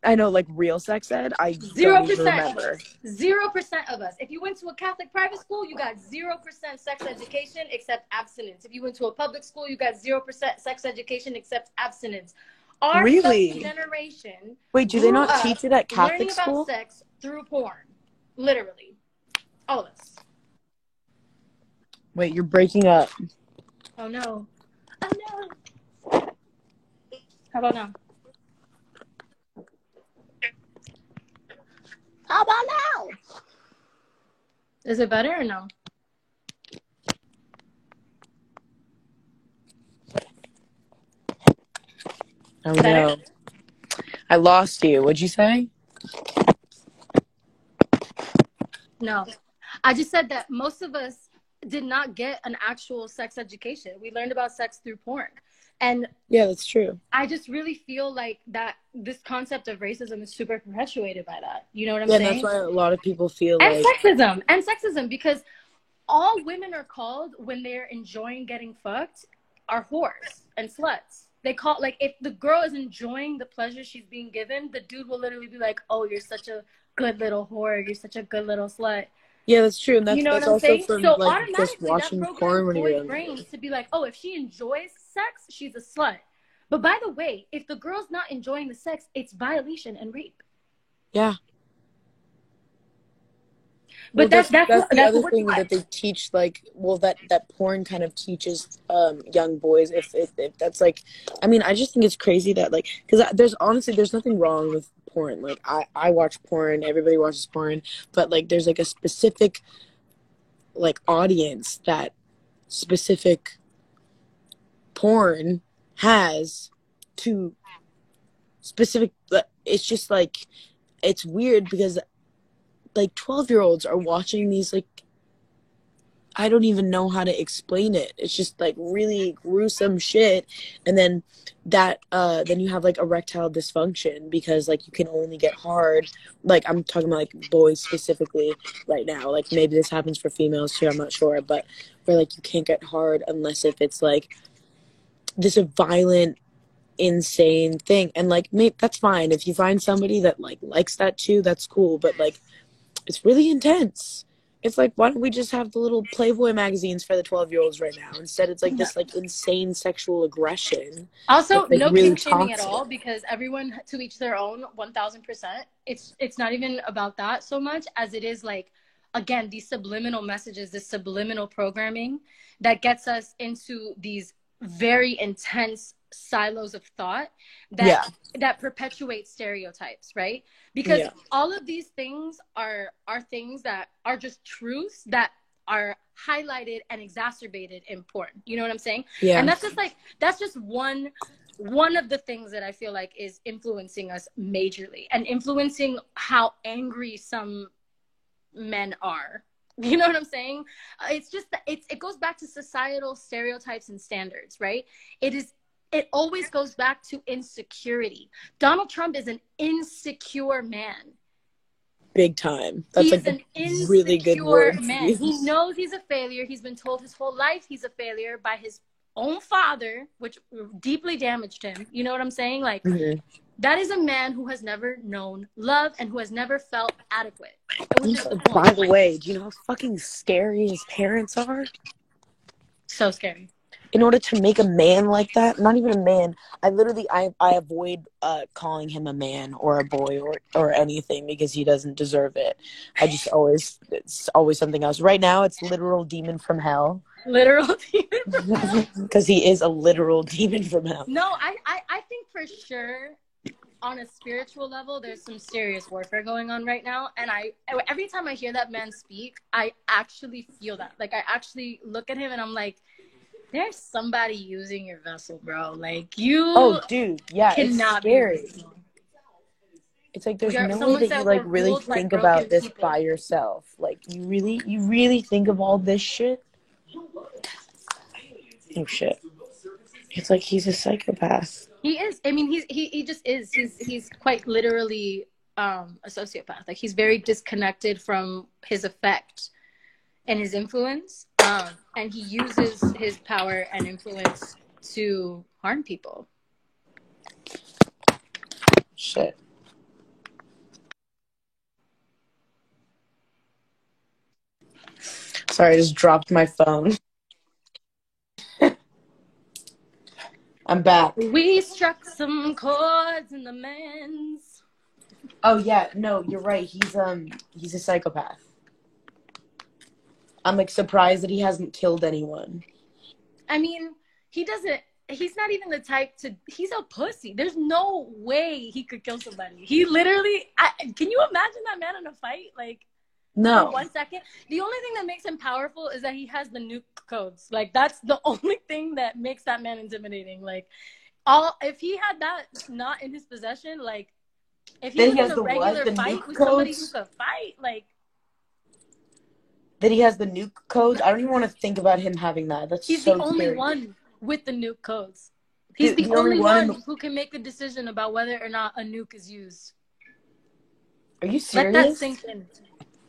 I know, like real sex ed. I 0% don't even of remember. us. 0% of us. If you went to a Catholic private school, you got 0% sex education except abstinence. If you went to a public school, you got 0% sex education except abstinence. Our Really? generation. Wait, do they not teach it at Catholic learning school? about sex through porn. Literally. All of us. Wait, you're breaking up. Oh no. Oh no. How about now? How about now? Is it better or no? Oh Better? no. I lost you. What'd you say? No. I just said that most of us did not get an actual sex education. We learned about sex through porn. And yeah, that's true. I just really feel like that this concept of racism is super perpetuated by that. You know what I'm Yeah, saying? that's why a lot of people feel and like sexism, because all women are called when they're enjoying getting fucked are whores and sluts. They call, like, if the girl is enjoying the pleasure she's being given, the dude will literally be like, oh, you're such a good little whore, you're such a good little slut. yeah, that's true. And that's, You know that's what I'm also saying? from So like just automatically that watching program porn when you're boys' younger. brains to be like, oh, if she enjoys sex, she's a slut. But by the way, if the girl's not enjoying the sex, it's violation and rape. Yeah. But well, that's the other what thing that they teach, like, well, that porn kind of teaches young boys, if that's like, I mean, I just think it's crazy that, like, because there's nothing wrong with porn. Like, I watch porn, everybody watches porn, but like there's like a specific like audience that specific porn has to specific. It's just like, it's weird because like 12-year-olds are watching these, like, I don't even know how to explain it. It's just like really gruesome shit. And then then you have like erectile dysfunction because like you can only get hard. Like, I'm talking about like boys specifically right now. Like maybe this happens for females too, I'm not sure. But where like you can't get hard unless if it's like this violent, insane thing. And like, that's fine. If you find somebody that like likes that too, that's cool. But like, it's really intense. It's like, why don't we just have the little Playboy magazines for the 12-year-olds right now? Instead, it's like this like insane sexual aggression. Also, like, no really kink shaming at toxic. all, because everyone to each their own, 1000%. It's not even about that so much as it is like, again, these subliminal messages, this subliminal programming that gets us into these very intense silos of thought that perpetuate stereotypes, right? Because all of these things are things that are just truths that are highlighted and exacerbated in porn. You know what I'm saying? Yeah. And that's just one of the things that I feel like is influencing us majorly and influencing how angry some men are. You know what I'm saying? It's just that it goes back to societal stereotypes and standards, right? It always goes back to insecurity. Donald Trump is an insecure man. Big time. That's He's like an really good word. man. He knows he's a failure. He's been told his whole life he's a failure by his own father, which deeply damaged him. You know what I'm saying? Like, that is a man who has never known love and who has never felt adequate. By the way, do you know how fucking scary his parents are? So scary. In order to make a man like that, not even a man, I avoid calling him a man or a boy or anything because he doesn't deserve it. It's always something else. Right now, it's literal demon from hell. Literal demon from hell? Because he is a literal demon from hell. No, I think for sure, on a spiritual level, there's some serious warfare going on right now. And every time I hear that man speak, I actually feel that. Like, I actually look at him and I'm like, There's somebody using your vessel, bro. Like, you Oh, dude, yeah, it's cannot be scary. reasonable. It's like there's no way Someone that you said like we're really ruled by think broken about this people. by yourself. Like you really think of all this shit. Oh shit! It's like he's a psychopath. He is. I mean, he just is. He's quite literally a sociopath. Like, he's very disconnected from his effect and his influence. And he uses his power and influence to harm people. Shit. Sorry, I just dropped my phone. I'm back. We struck some chords in the men's. Oh yeah, no, you're right. He's a psychopath. I'm like surprised that he hasn't killed anyone. I mean, he's not even the type to, he's a pussy. There's no way he could kill somebody. He literally, can you imagine that man in a fight? Like, No. for 1 second? The only thing that makes him powerful is that he has the nuke codes. Like, that's the only thing that makes that man intimidating. Like, if he had that not in his possession, like, if he was in a regular fight with somebody who could fight, like, that he has the nuke codes. I don't even want to think about him having that. That's he's so the only scary. one with the nuke codes. He's the only one who can make a decision about whether or not a nuke is used. Are you serious? Let that sink in.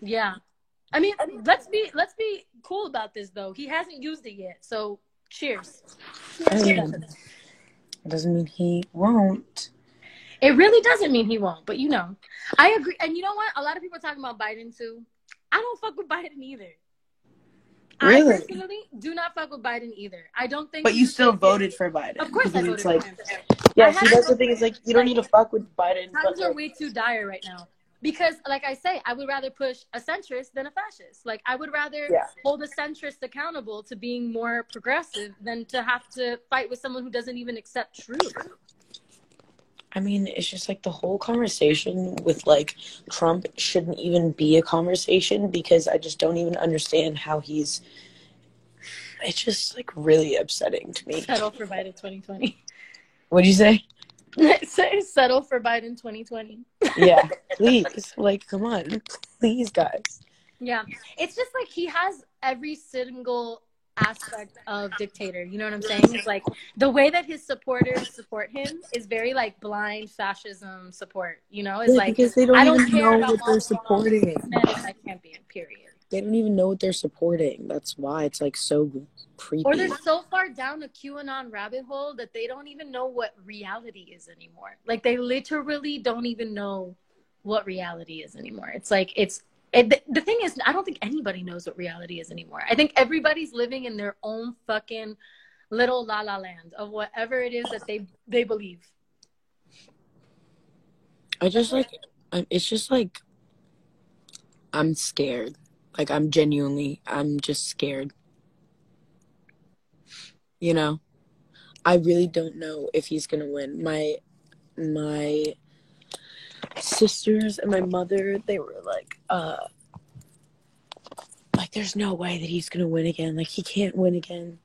Yeah. I mean, let's be cool about this, though. He hasn't used it yet, so cheers. It doesn't mean he won't. It really doesn't mean he won't, but I agree. And you know what? A lot of people are talking about Biden too. I don't fuck with Biden either. Really? I personally do not fuck with Biden either. I don't think. But you still voted for Biden. Of course, I voted for him. Yeah, see, that's the thing. Is like you don't need to fuck with Biden. Times are way too dire right now. Because, like I say, I would rather push a centrist than a fascist. Like, I would rather hold a centrist accountable to being more progressive than to have to fight with someone who doesn't even accept truth. I mean, it's just like the whole conversation with like Trump shouldn't even be a conversation because I just don't even understand how it's just like really upsetting to me. Settle for Biden 2020. What'd you say? Say settle for Biden 2020. Yeah, please. Like, come on. Please, guys. Yeah. It's just like he has every single aspect of dictator. You know what I'm saying? It's like the way that his supporters support him is very like blind fascism support. You know, it's like because they don't even know what they're supporting. I can't be in, period. They don't even know what they're supporting. That's why it's like so creepy. Or they're so far down a QAnon rabbit hole that they don't even know what reality is anymore. Like they literally don't even know what reality is anymore. It's like the thing is, I don't think anybody knows what reality is anymore. I think everybody's living in their own fucking little la la land of whatever it is that they believe. It's just like, I'm scared. Like, I'm just scared. You know? I really don't know if he's gonna win. My sisters and my mother, they were like, there's no way that he's gonna win again. Like, he can't win again.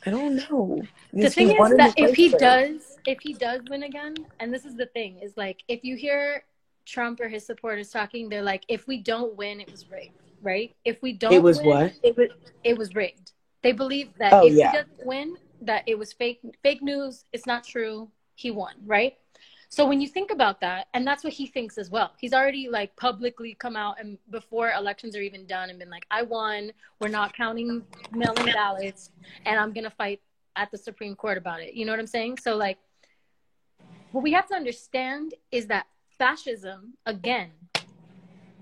I don't know. The thing is that if he does win again, and this is the thing, is like, if you hear Trump or his supporters talking, they're like, if we don't win, it was rigged, right? If we don't win, it was rigged. They believe that he doesn't win, that it was fake news, it's not true, he won, right? So when you think about that, and that's what he thinks as well. He's already like publicly come out and before elections are even done and been like, I won, we're not counting mail-in ballots, and I'm going to fight at the Supreme Court about it. You know what I'm saying? So like, what we have to understand is that fascism, again,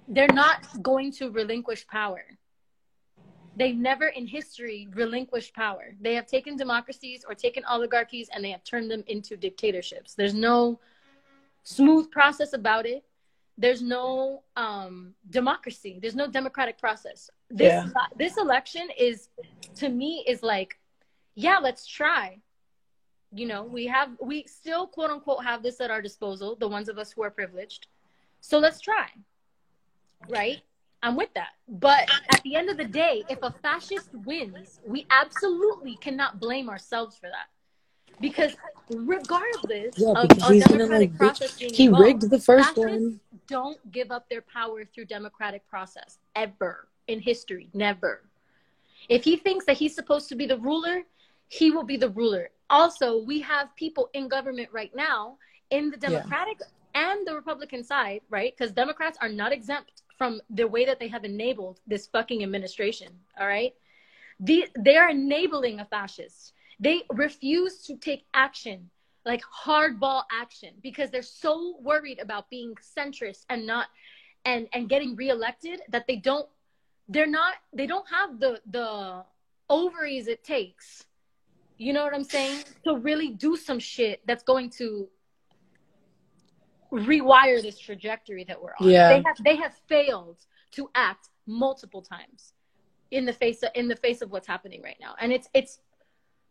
they're not going to relinquish power. They never in history relinquished power. They have taken democracies or taken oligarchies and they have turned them into dictatorships. There's no smooth process about it. There's no democracy. There's no democratic process. This election is, to me, is like, yeah, let's try. You know, we still quote unquote have this at our disposal, the ones of us who are privileged. So let's try, right? I'm with that. But at the end of the day, if a fascist wins, we absolutely cannot blame ourselves for that. Because regardless Yeah, of because a he's gonna democratic like, process bitch, being he involved, rigged the first fascists one. don't give up their power through democratic process, ever in history, never. If he thinks that he's supposed to be the ruler, he will be the ruler. Also, we have people in government right now in the Democratic and the Republican side, right? Because Democrats are not exempt from the way that they have enabled this fucking administration, all right? They are enabling a fascist. They refuse to take action, like hardball action, because they're so worried about being centrist and not and getting reelected that they don't have the ovaries it takes, you know what I'm saying, to really do some shit that's going to rewire this trajectory that we're on. Yeah. They have failed to act multiple times in the face of what's happening right now, and it's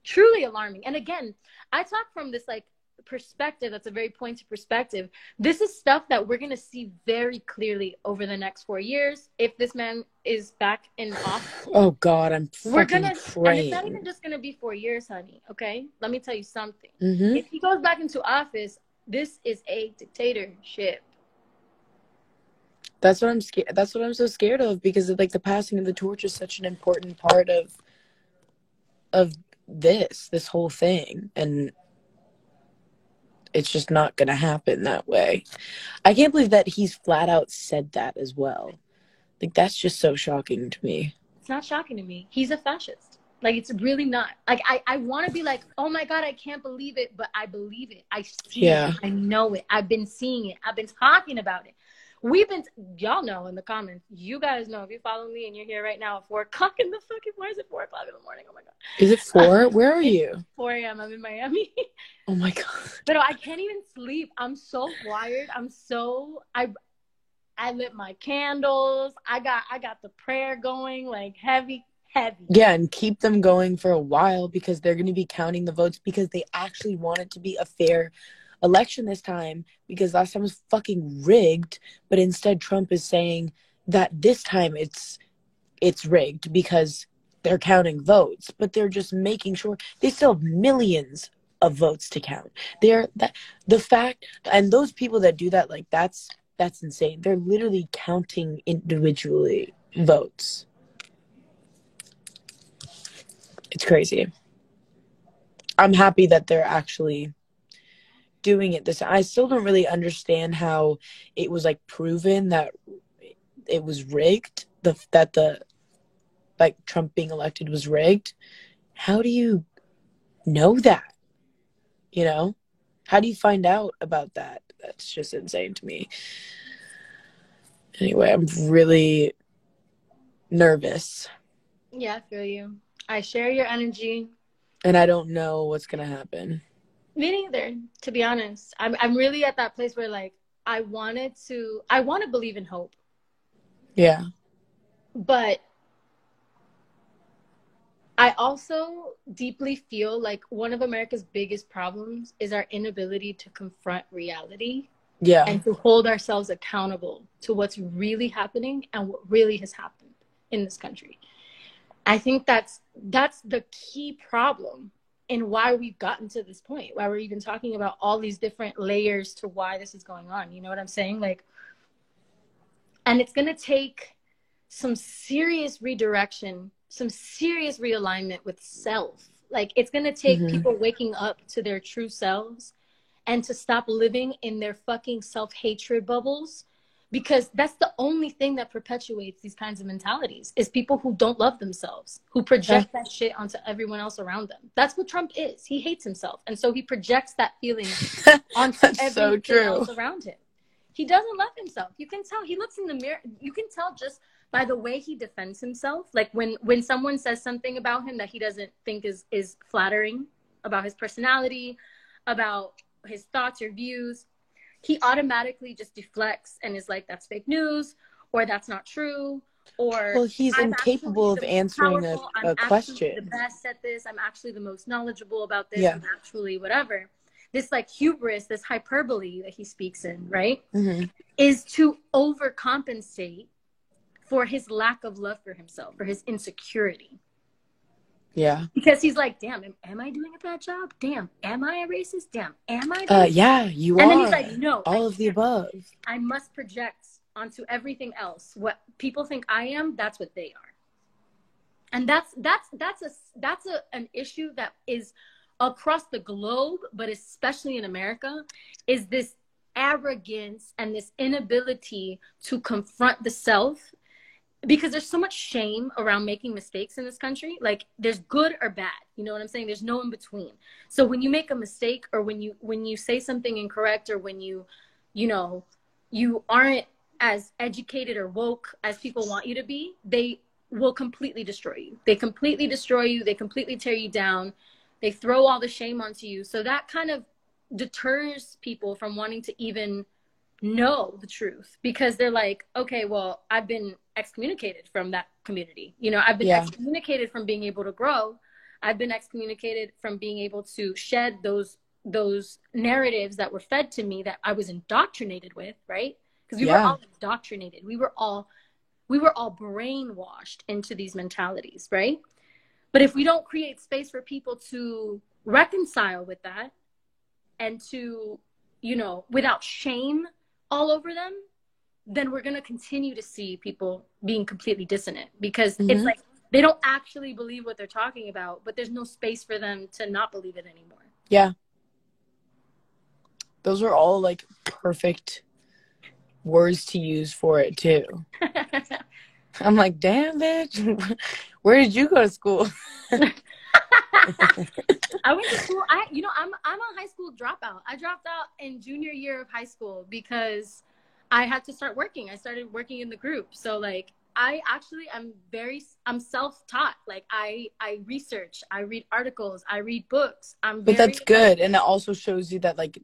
truly alarming. And again, I talk from this like perspective that's a very pointed perspective. This is stuff that we're going to see very clearly over the next 4 years if this man is back in office. Oh God, I'm We're fucking gonna praying. And it's not even just gonna be 4 years, honey, okay? Let me tell you something. Mm-hmm. If he goes back into office, this is a dictatorship. That's what I'm scared. That's what I'm so scared of, because like the passing of the torch is such an important part of this whole thing, and it's just not gonna happen that way. I can't believe that he's flat out said that as well. Like, that's just so shocking to me. It's not shocking to me. He's a fascist. Like, it's really not. Like, I want to be like, oh my God, I can't believe it, but I believe it. I see it. I know it. I've been seeing it. I've been talking about it. Y'all know in the comments, you guys know, if you follow me and you're here right now at 4 o'clock in the fucking, why is it 4 o'clock in the morning? Oh my God. Is it 4? Where are you? 4 a.m. I'm in Miami. Oh my God. But I can't even sleep. I'm so wired. I lit my candles. I got the prayer going, like heavy. Yeah, and keep them going for a while, because they're going to be counting the votes, because they actually want it to be a fair election this time, because last time was fucking rigged. But instead Trump is saying that this time it's rigged because they're counting votes, but they're just making sure they still have millions of votes to count. The fact, and those people that do that, like that's insane. They're literally counting individually votes. It's crazy. I'm happy that they're actually doing it this. I still don't really understand how it was like proven that it was rigged. That the like Trump being elected was rigged. How do you know that? You know? How do you find out about that? That's just insane to me. Anyway, I'm really nervous. Yeah, I feel you. I share your energy. And I don't know what's going to happen. Me neither, to be honest. I'm really at that place where, like, I want to believe in hope. Yeah. But I also deeply feel like one of America's biggest problems is our inability to confront reality. Yeah. And to hold ourselves accountable to what's really happening and what really has happened in this country. I think that's the key problem in why we've gotten to this point, why we're even talking about all these different layers to why this is going on. You know what I'm saying? Like, and it's going to take some serious redirection, some serious realignment with self. Like, it's going to take people waking up to their true selves and to stop living in their fucking self-hatred bubbles, because that's the only thing that perpetuates these kinds of mentalities, is people who don't love themselves, who project that shit onto everyone else around them. That's what Trump is. He hates himself. And so he projects that feeling onto everything else around him. He doesn't love himself. You can tell. He looks in the mirror. You can tell just by the way he defends himself. Like when someone says something about him that he doesn't think is flattering, about his personality, about his thoughts or views, he automatically just deflects and is like, that's fake news, or that's not true, or, well, he's incapable of answering a question. I'm the best at this. I'm actually the most knowledgeable about this. I'm actually whatever. This like hubris, this hyperbole that he speaks in, right, is to overcompensate for his lack of love for himself, for his insecurity. Yeah. Because he's like, damn, am I doing a bad job? Damn, am I a racist? Damn, am I? Yeah, you and are. then he's like, no, all of the above. I must project onto everything else what people think I am. That's what they are. And that's an issue that is across the globe, but especially in America, is this arrogance and this inability to confront the self, because there's so much shame around making mistakes in this country. Like, there's good or bad, you know what I'm saying? There's no in between. So when you make a mistake, or when you say something incorrect, or when you aren't as educated or woke as people want you to be, they will completely destroy you. They completely destroy you. They completely tear you down. They throw all the shame onto you. So that kind of deters people from wanting to even know the truth, because they're like, okay, well, I've been excommunicated from that community. You know, I've been excommunicated from being able to grow. I've been excommunicated from being able to shed those narratives that were fed to me, that I was indoctrinated with, right? Because we were all indoctrinated. We were all brainwashed into these mentalities, right? But if we don't create space for people to reconcile with that, and to, without shame all over them, then we're going to continue to see people being completely dissonant, because it's like they don't actually believe what they're talking about, but there's no space for them to not believe it anymore. Yeah. Those are all like perfect words to use for it too. I'm like, damn, bitch, where did you go to school? I went to school. I'm a high school dropout. I dropped out in junior year of high school because I had to start working. I started working in the group. So like, I'm self-taught. Like I research, I read articles, I read books. But that's good. And it also shows you that like,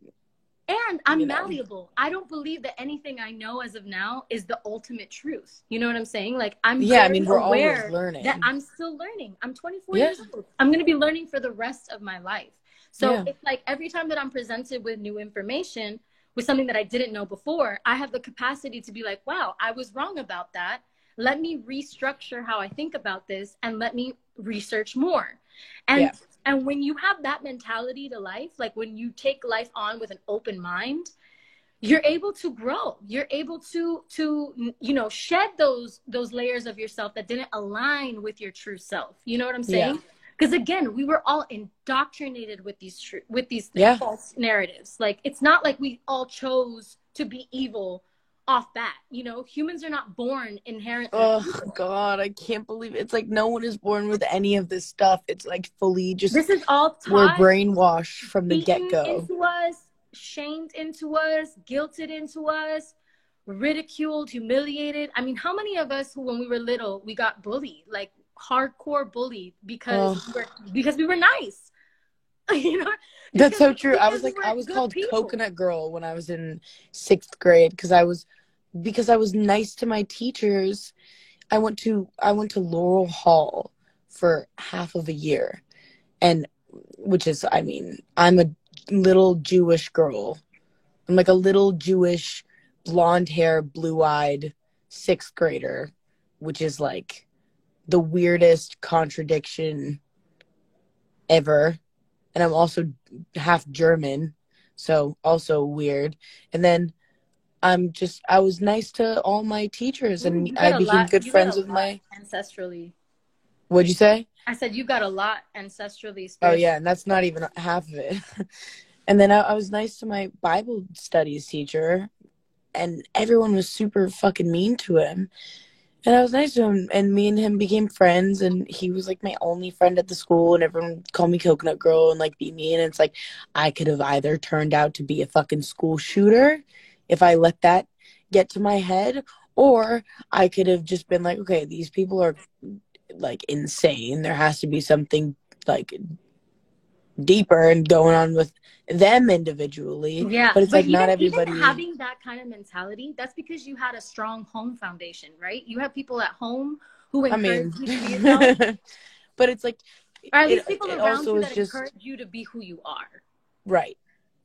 and I'm malleable. I don't believe that anything I know as of now is the ultimate truth. You know what I'm saying? Like, we're always learning. That I'm still learning. I'm 24 years old. I'm going to be learning for the rest of my life. So it's like every time that I'm presented with new information, with something that I didn't know before, I have the capacity to be like, wow, I was wrong about that. Let me restructure how I think about this, and let me research more. And when you have that mentality to life, like when you take life on with an open mind, you're able to grow. You're able to shed those layers of yourself that didn't align with your true self. You know what I'm saying? Because again, we were all indoctrinated with these false narratives. Like, it's not like we all chose to be evil off bat. Humans are not born inherently. Oh God, I can't believe it. It's like no one is born with any of this stuff. It's like fully just, this is all taught, we're brainwashed from the get-go. Into us, shamed into us, guilted into us, ridiculed, humiliated. I mean, how many of us who, when we were little, we got bullied, like hardcore bullied because we were nice. That's so true. I was called people. Coconut Girl when I was in 6th grade because I was nice to my teachers. I went to Laurel Hall for half of a year, and which is, I mean, I'm a little Jewish girl. I'm like a little Jewish, blonde hair, blue-eyed 6th grader, which is like the weirdest contradiction ever. And I'm also half German, so also weird. And then I was nice to all my teachers, and I became good friends with my... Ancestrally. What'd you say? I said you got a lot ancestrally. Oh, yeah, and that's not even half of it. And then I was nice to my Bible studies teacher, and everyone was super fucking mean to him. And I was nice to him, and me and him became friends, and he was, like, my only friend at the school, and everyone called me Coconut Girl and, like, be mean. And it's like, I could have either turned out to be a fucking school shooter if I let that get to my head, or I could have just been like, okay, these people are, like, insane. There has to be something, like, deeper and going on with them individually. Yeah, but it's like not everybody even having that kind of mentality, that's because you had a strong home foundation, right? You have people at home who encourage you to be yourself. But it's like, or at least people around you that encourage you to be who you are. Right.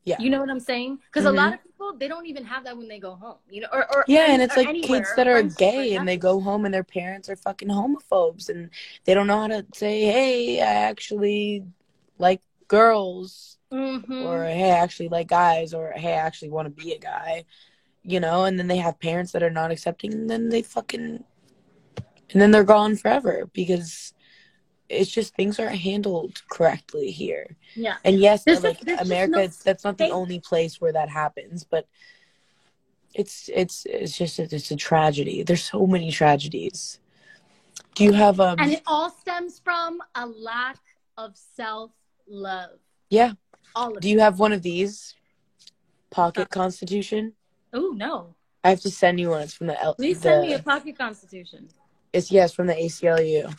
Yeah. You know what I'm saying? Because a lot of people, they don't even have that when they go home, you know, or Yeah, and it's or like anywhere, kids or that are friends over, gay and they nothing. go home and their parents are fucking homophobes and they don't know how to say, hey, I actually like girls, or hey, I actually like guys, or hey, I actually want to be a guy, you know, and then they have parents that are not accepting, and then and then they're gone forever because it's just things aren't handled correctly here. Yeah. And yes, There's like just America, no that's not the space. only place where that happens, but it's just it's a tragedy. There's so many tragedies. Do you have And it all stems from a lack of self-love. yeah. All of Do it. you have one of these? Pocket Constitution? Oh, no. I have to send you one. It's from Please send me a pocket constitution. It's from the ACLU.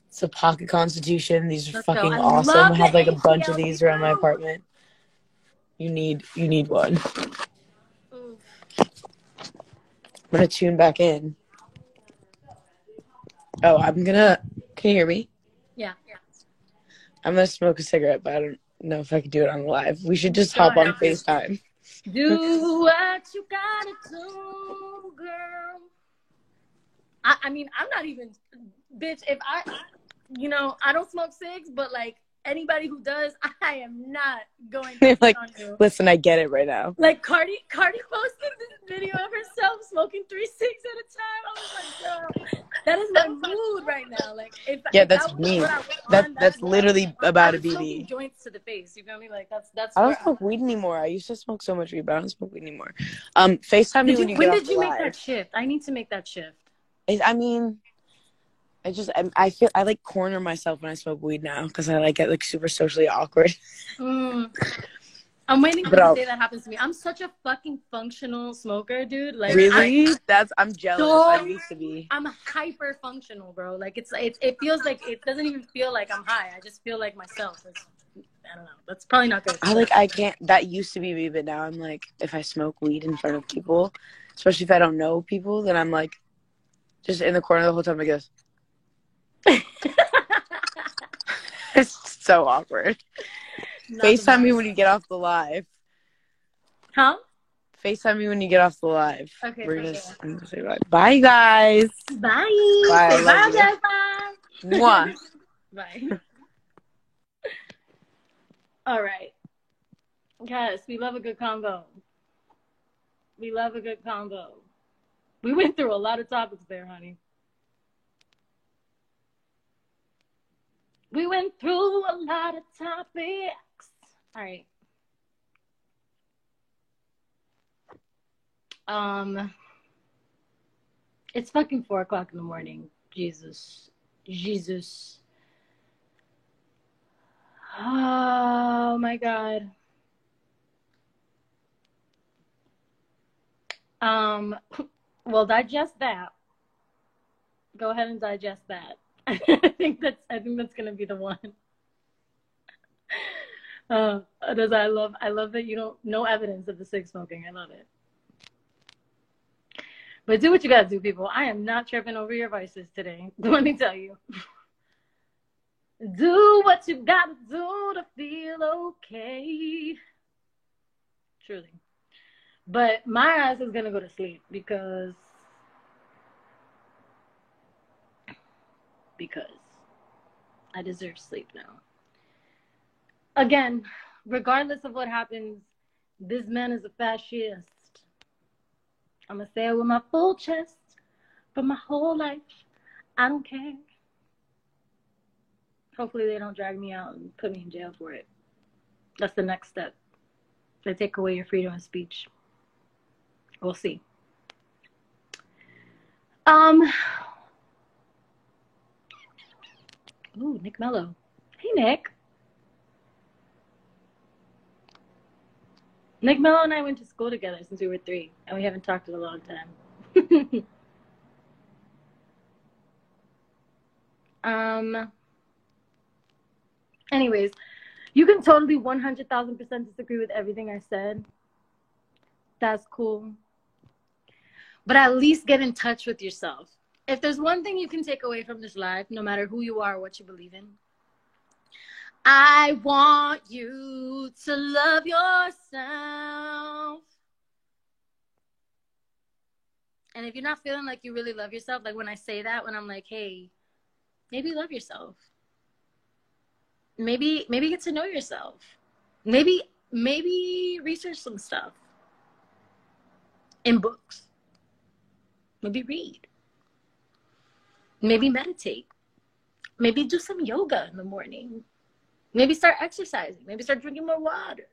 It's a pocket constitution. These are Let's go. fucking I awesome. love I the have like a bunch of these around my ACLU. apartment. You need one. Ooh. I'm gonna tune back in. Oh, can you hear me? Yeah. I'm gonna smoke a cigarette, but I don't know if I can do it on live. We should just Go hop on ahead. FaceTime. Do what you gotta do, girl. I mean, I'm not even, bitch, if I don't smoke cigs, but like anybody who does, I am not going to Like, on you. listen, I get it right now. Like Cardi posted this video of herself smoking 3 cigs at a time. I was like, girl, that is my mood right now. Like, if That's that was me. what I was on, That's literally about I to was be smoking me. joints to the face. You feel me? Like that's. I where don't smoke weed anymore. I used to smoke so much weed, but I don't smoke weed anymore. FaceTime me when you get off the live. When did you make that shift? I need to make that shift. I mean, I feel I like corner myself when I smoke weed now because I like get like super socially awkward. I'm waiting for the day that happens to me. I'm such a fucking functional smoker, dude. Like, really? I'm jealous. I used to be. I'm hyper functional, bro. Like it feels like it doesn't even feel like I'm high. I just feel like myself. I don't know. That's probably not good. I can't. That used to be me, but now I'm like, if I smoke weed in front of people, especially if I don't know people, then I'm like, just in the corner the whole time. I guess. It's so awkward. FaceTime me when you get off the live. Huh? FaceTime me when you get off the live. Okay. I'm gonna say bye. Bye, guys. Bye. Bye. Bye, guys. Mwah. Bye. All right. Guys, we love a good combo. We love a good combo. We went through a lot of topics there, honey. We went through a lot of topics. All right. It's fucking 4:00 in the morning. Jesus. Oh my God. Well, digest that. Go ahead and digest that. I think that's gonna be the one. I love that you don't no evidence of the cig smoking. I love it. But do what you gotta do, people. I am not tripping over your vices today. Let me tell you. Do what you gotta do to feel okay. Truly. But my ass is gonna go to sleep because I deserve sleep now. Again, regardless of what happens, this man is a fascist. I'm gonna say it with my full chest for my whole life. I don't care. Hopefully they don't drag me out and put me in jail for it. That's the next step. They take away your freedom of speech. We'll see. Ooh, Nick Mello. Hey, Nick. Nick Mello and I went to school together since we were 3, and we haven't talked in a long time. Anyways, you can totally 100,000% disagree with everything I said. That's cool. But at least get in touch with yourself. If there's one thing you can take away from this life, no matter who you are or what you believe in, I want you to love yourself. And if you're not feeling like you really love yourself, like when I say that, when I'm like, hey, maybe love yourself. Maybe get to know yourself. Maybe research some stuff in books. Maybe read. Maybe meditate. Maybe do some yoga in the morning. Maybe start exercising. Maybe start drinking more water.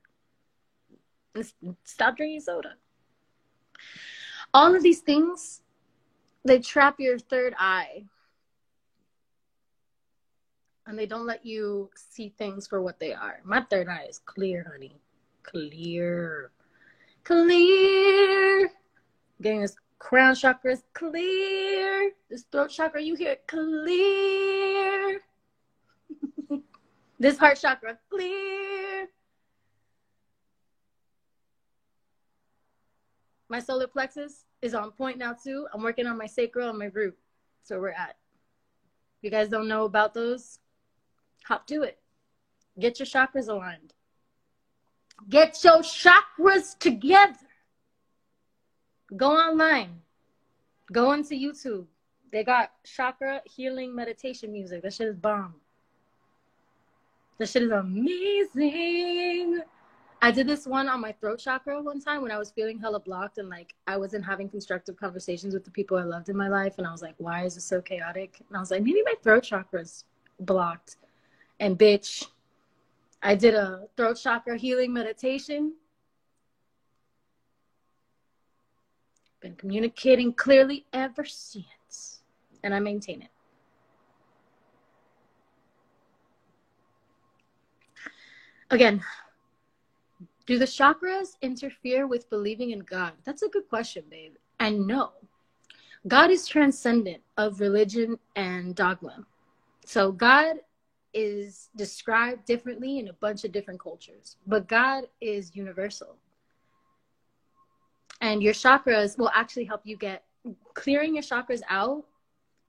And stop drinking soda. All of these things, they trap your third eye. And they don't let you see things for what they are. My third eye is clear, honey. Clear. Clear. Getting this crown chakra is clear. This throat chakra, you hear it clear. This heart chakra, clear. My solar plexus is on point now too. I'm working on my sacral and my root. That's where we're at. If you guys don't know about those, hop to it. Get your chakras aligned. Get your chakras together. Go online. Go into YouTube. They got chakra healing meditation music. That shit is bomb. That shit is amazing. I did this one on my throat chakra one time when I was feeling hella blocked and like I wasn't having constructive conversations with the people I loved in my life. And I was like, why is this so chaotic? And I was like, maybe my throat chakra's blocked. And bitch, I did a throat chakra healing meditation. Been communicating clearly ever since. And I maintain it. Again, do the chakras interfere with believing in God? That's a good question, babe. And no. God is transcendent of religion and dogma. So God is described differently in a bunch of different cultures. But God is universal. And your chakras will actually help you get clearing your chakras out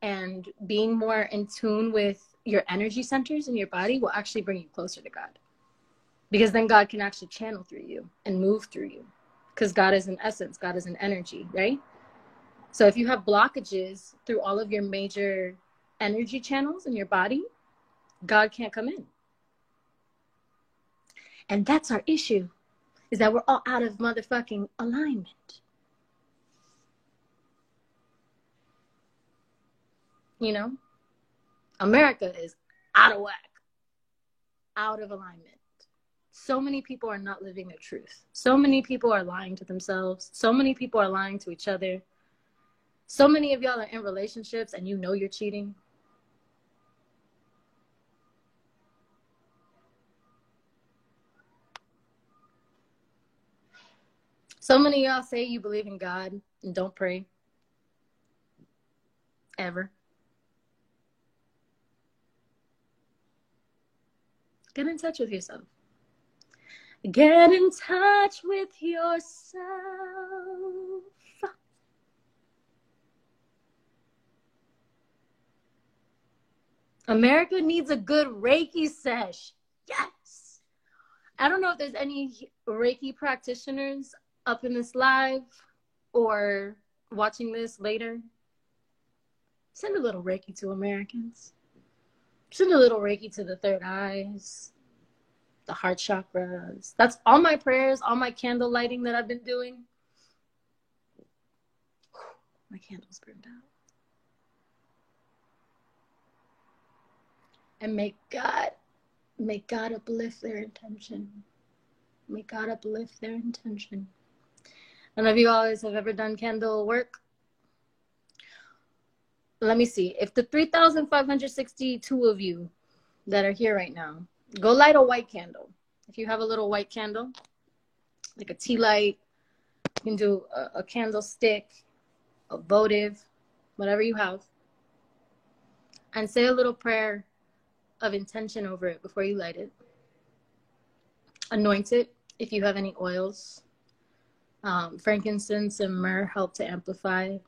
and being more in tune with your energy centers in your body will actually bring you closer to God. Because then God can actually channel through you and move through you. Because God is an essence. God is an energy, right? So if you have blockages through all of your major energy channels in your body, God can't come in. And that's our issue, is that we're all out of motherfucking alignment. You know? America is out of whack. Out of alignment. So many people are not living their truth. So many people are lying to themselves. So many people are lying to each other. So many of y'all are in relationships and you know you're cheating. So many of y'all say you believe in God and don't pray. Ever. Get in touch with yourself. Get in touch with yourself. America needs a good Reiki sesh. Yes. I don't know if there's any Reiki practitioners up in this live or watching this later. Send a little Reiki to Americans. Send a little Reiki to the third eyes, the heart chakras. That's all my prayers, all my candle lighting that I've been doing. My candle's burned out. And may God uplift their intention. May God uplift their intention. None of you guys have ever done candle work? Let me see. If the 3,562 of you that are here right now, go light a white candle. If you have a little white candle, like a tea light, you can do a candlestick, a votive, whatever you have. And say a little prayer of intention over it before you light it. Anoint it if you have any oils. Frankincense and myrrh help to amplify.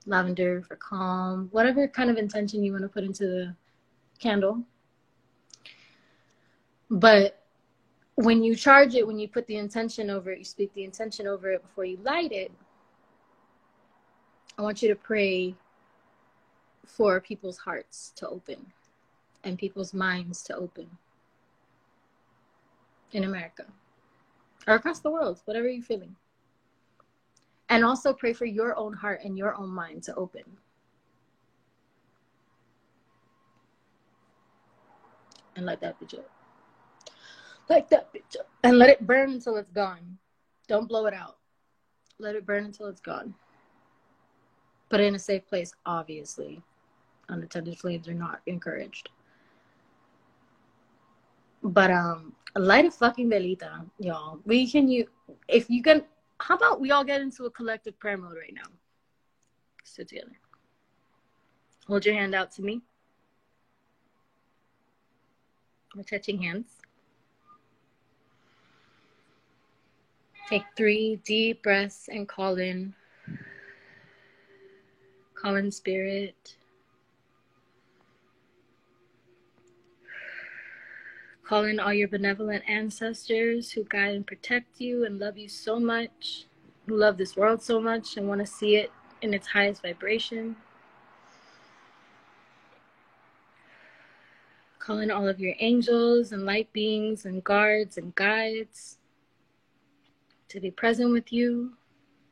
Lavender for calm. Whatever kind of intention you want to put into the candle. But when you charge it, when you put the intention over it, you speak the intention over it before you light it, I want you to pray for people's hearts to open and people's minds to open in America or across the world, whatever you're feeling. And also pray for your own heart and your own mind to open. And light that bitch up. Light that bitch up. And let it burn until it's gone. Don't blow it out. Let it burn until it's gone. Put it in a safe place, obviously. Unattended flames are not encouraged. But light a fucking velita, y'all. If you can, how about we all get into a collective prayer mode right now? Sit together. Hold your hand out to me. We're touching hands. Take 3 deep breaths and call in. Call in spirit. Call in all your benevolent ancestors who guide and protect you and love you so much, who love this world so much and want to see it in its highest vibration. Call in all of your angels and light beings and guards and guides to be present with you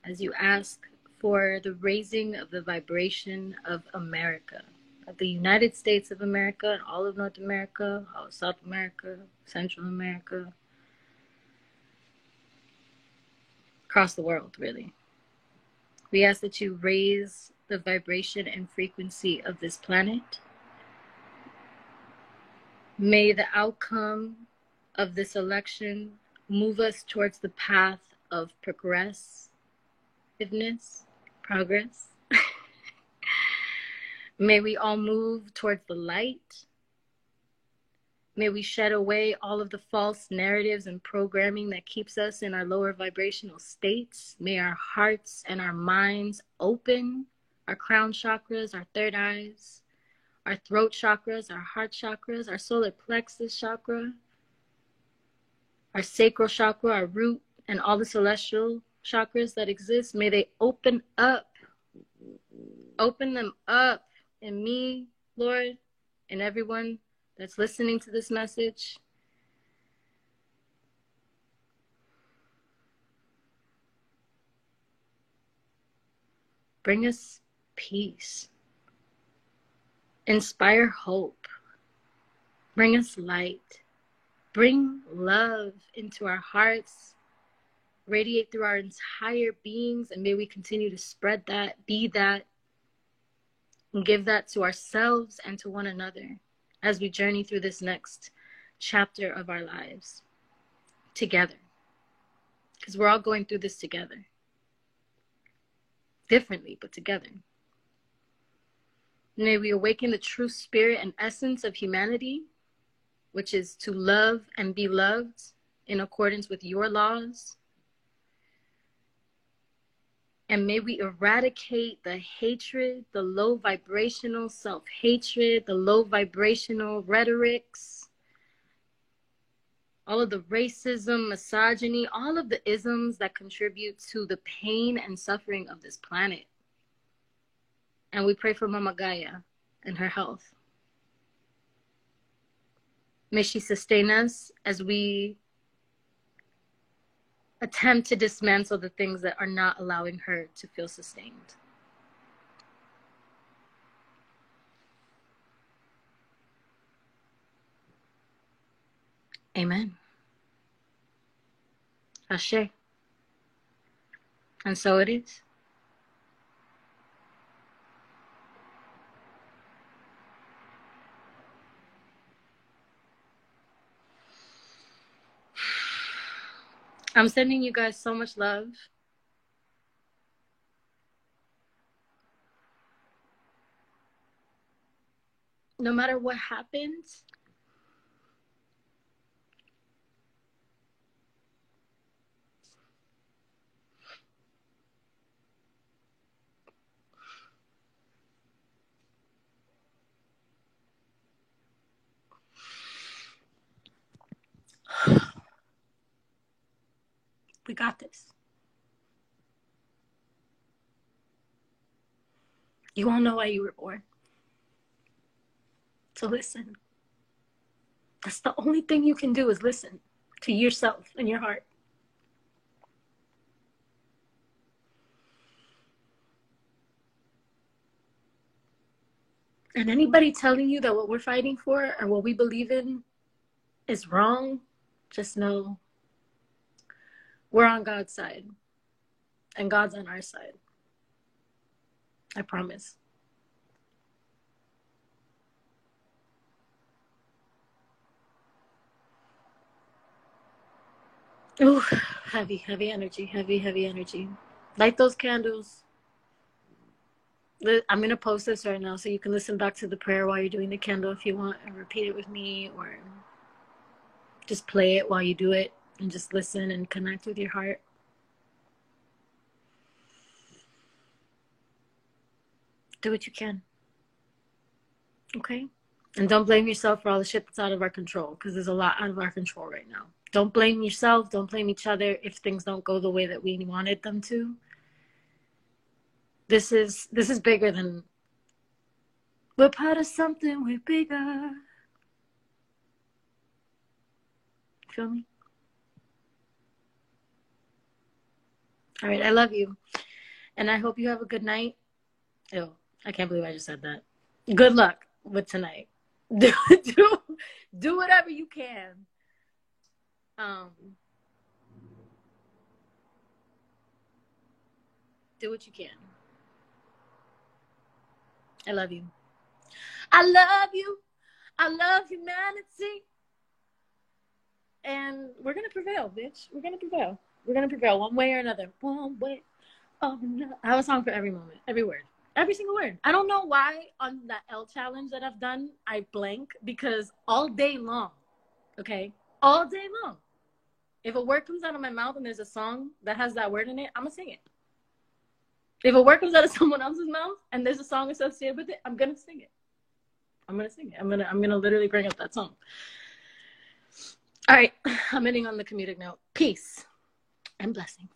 as you ask for the raising of the vibration of America, of the United States of America and all of North America, all of South America, Central America, across the world, really. We ask that you raise the vibration and frequency of this planet. May the outcome of this election move us towards the path of progress. May we all move towards the light. May we shed away all of the false narratives and programming that keeps us in our lower vibrational states. May our hearts and our minds open, our crown chakras, our third eyes, our throat chakras, our heart chakras, our solar plexus chakra, our sacral chakra, our root, and all the celestial chakras that exist. May they open up. Open them up in me, Lord, and everyone that's listening to this message. Bring us peace. Inspire hope. Bring us light. Bring love into our hearts. Radiate through our entire beings, and may we continue to spread that, be that, and give that to ourselves and to one another as we journey through this next chapter of our lives together. Because we're all going through this together. Differently, but together. May we awaken the true spirit and essence of humanity, which is to love and be loved in accordance with your laws. And may we eradicate the hatred, the low vibrational self-hatred, the low vibrational rhetorics, all of the racism, misogyny, all of the isms that contribute to the pain and suffering of this planet. And we pray for Mama Gaia and her health. May she sustain us as we attempt to dismantle the things that are not allowing her to feel sustained. Amen. Ashe. And so it is. I'm sending you guys so much love. No matter what happens, We got this. You won't know why you were born. So listen. That's the only thing you can do is listen to yourself and your heart. And anybody telling you that what we're fighting for or what we believe in is wrong, just know we're on God's side. And God's on our side. I promise. Ooh, heavy energy, heavy energy. Light those candles. I'm going to post this right now so you can listen back to the prayer while you're doing the candle if you want, and repeat it with me, or just play it while you do it and just listen and connect with your heart. Do what you can. Okay? And don't blame yourself for all the shit that's out of our control, because there's a lot out of our control right now. Don't blame yourself. Don't blame each other if things don't go the way that we wanted them to. This is bigger than, we're part of something way bigger. Feel me? All right, I love you. And I hope you have a good night. Ew, I can't believe I just said that. Good luck with tonight. Do whatever you can. Do what you can. I love you. I love you. I love humanity. And we're going to prevail, bitch. We're going to prevail. We're going to prevail one way or another. One way or another. I have a song for every moment, every word, every single word. I don't know why on that L challenge that I've done, I blank, because all day long, okay, all day long, if a word comes out of my mouth and there's a song that has that word in it, I'm going to sing it. If a word comes out of someone else's mouth and there's a song associated with it, I'm going to sing it. I'm going to sing it. I'm going to literally bring up that song. All right. I'm ending on the comedic note. Peace and blessings.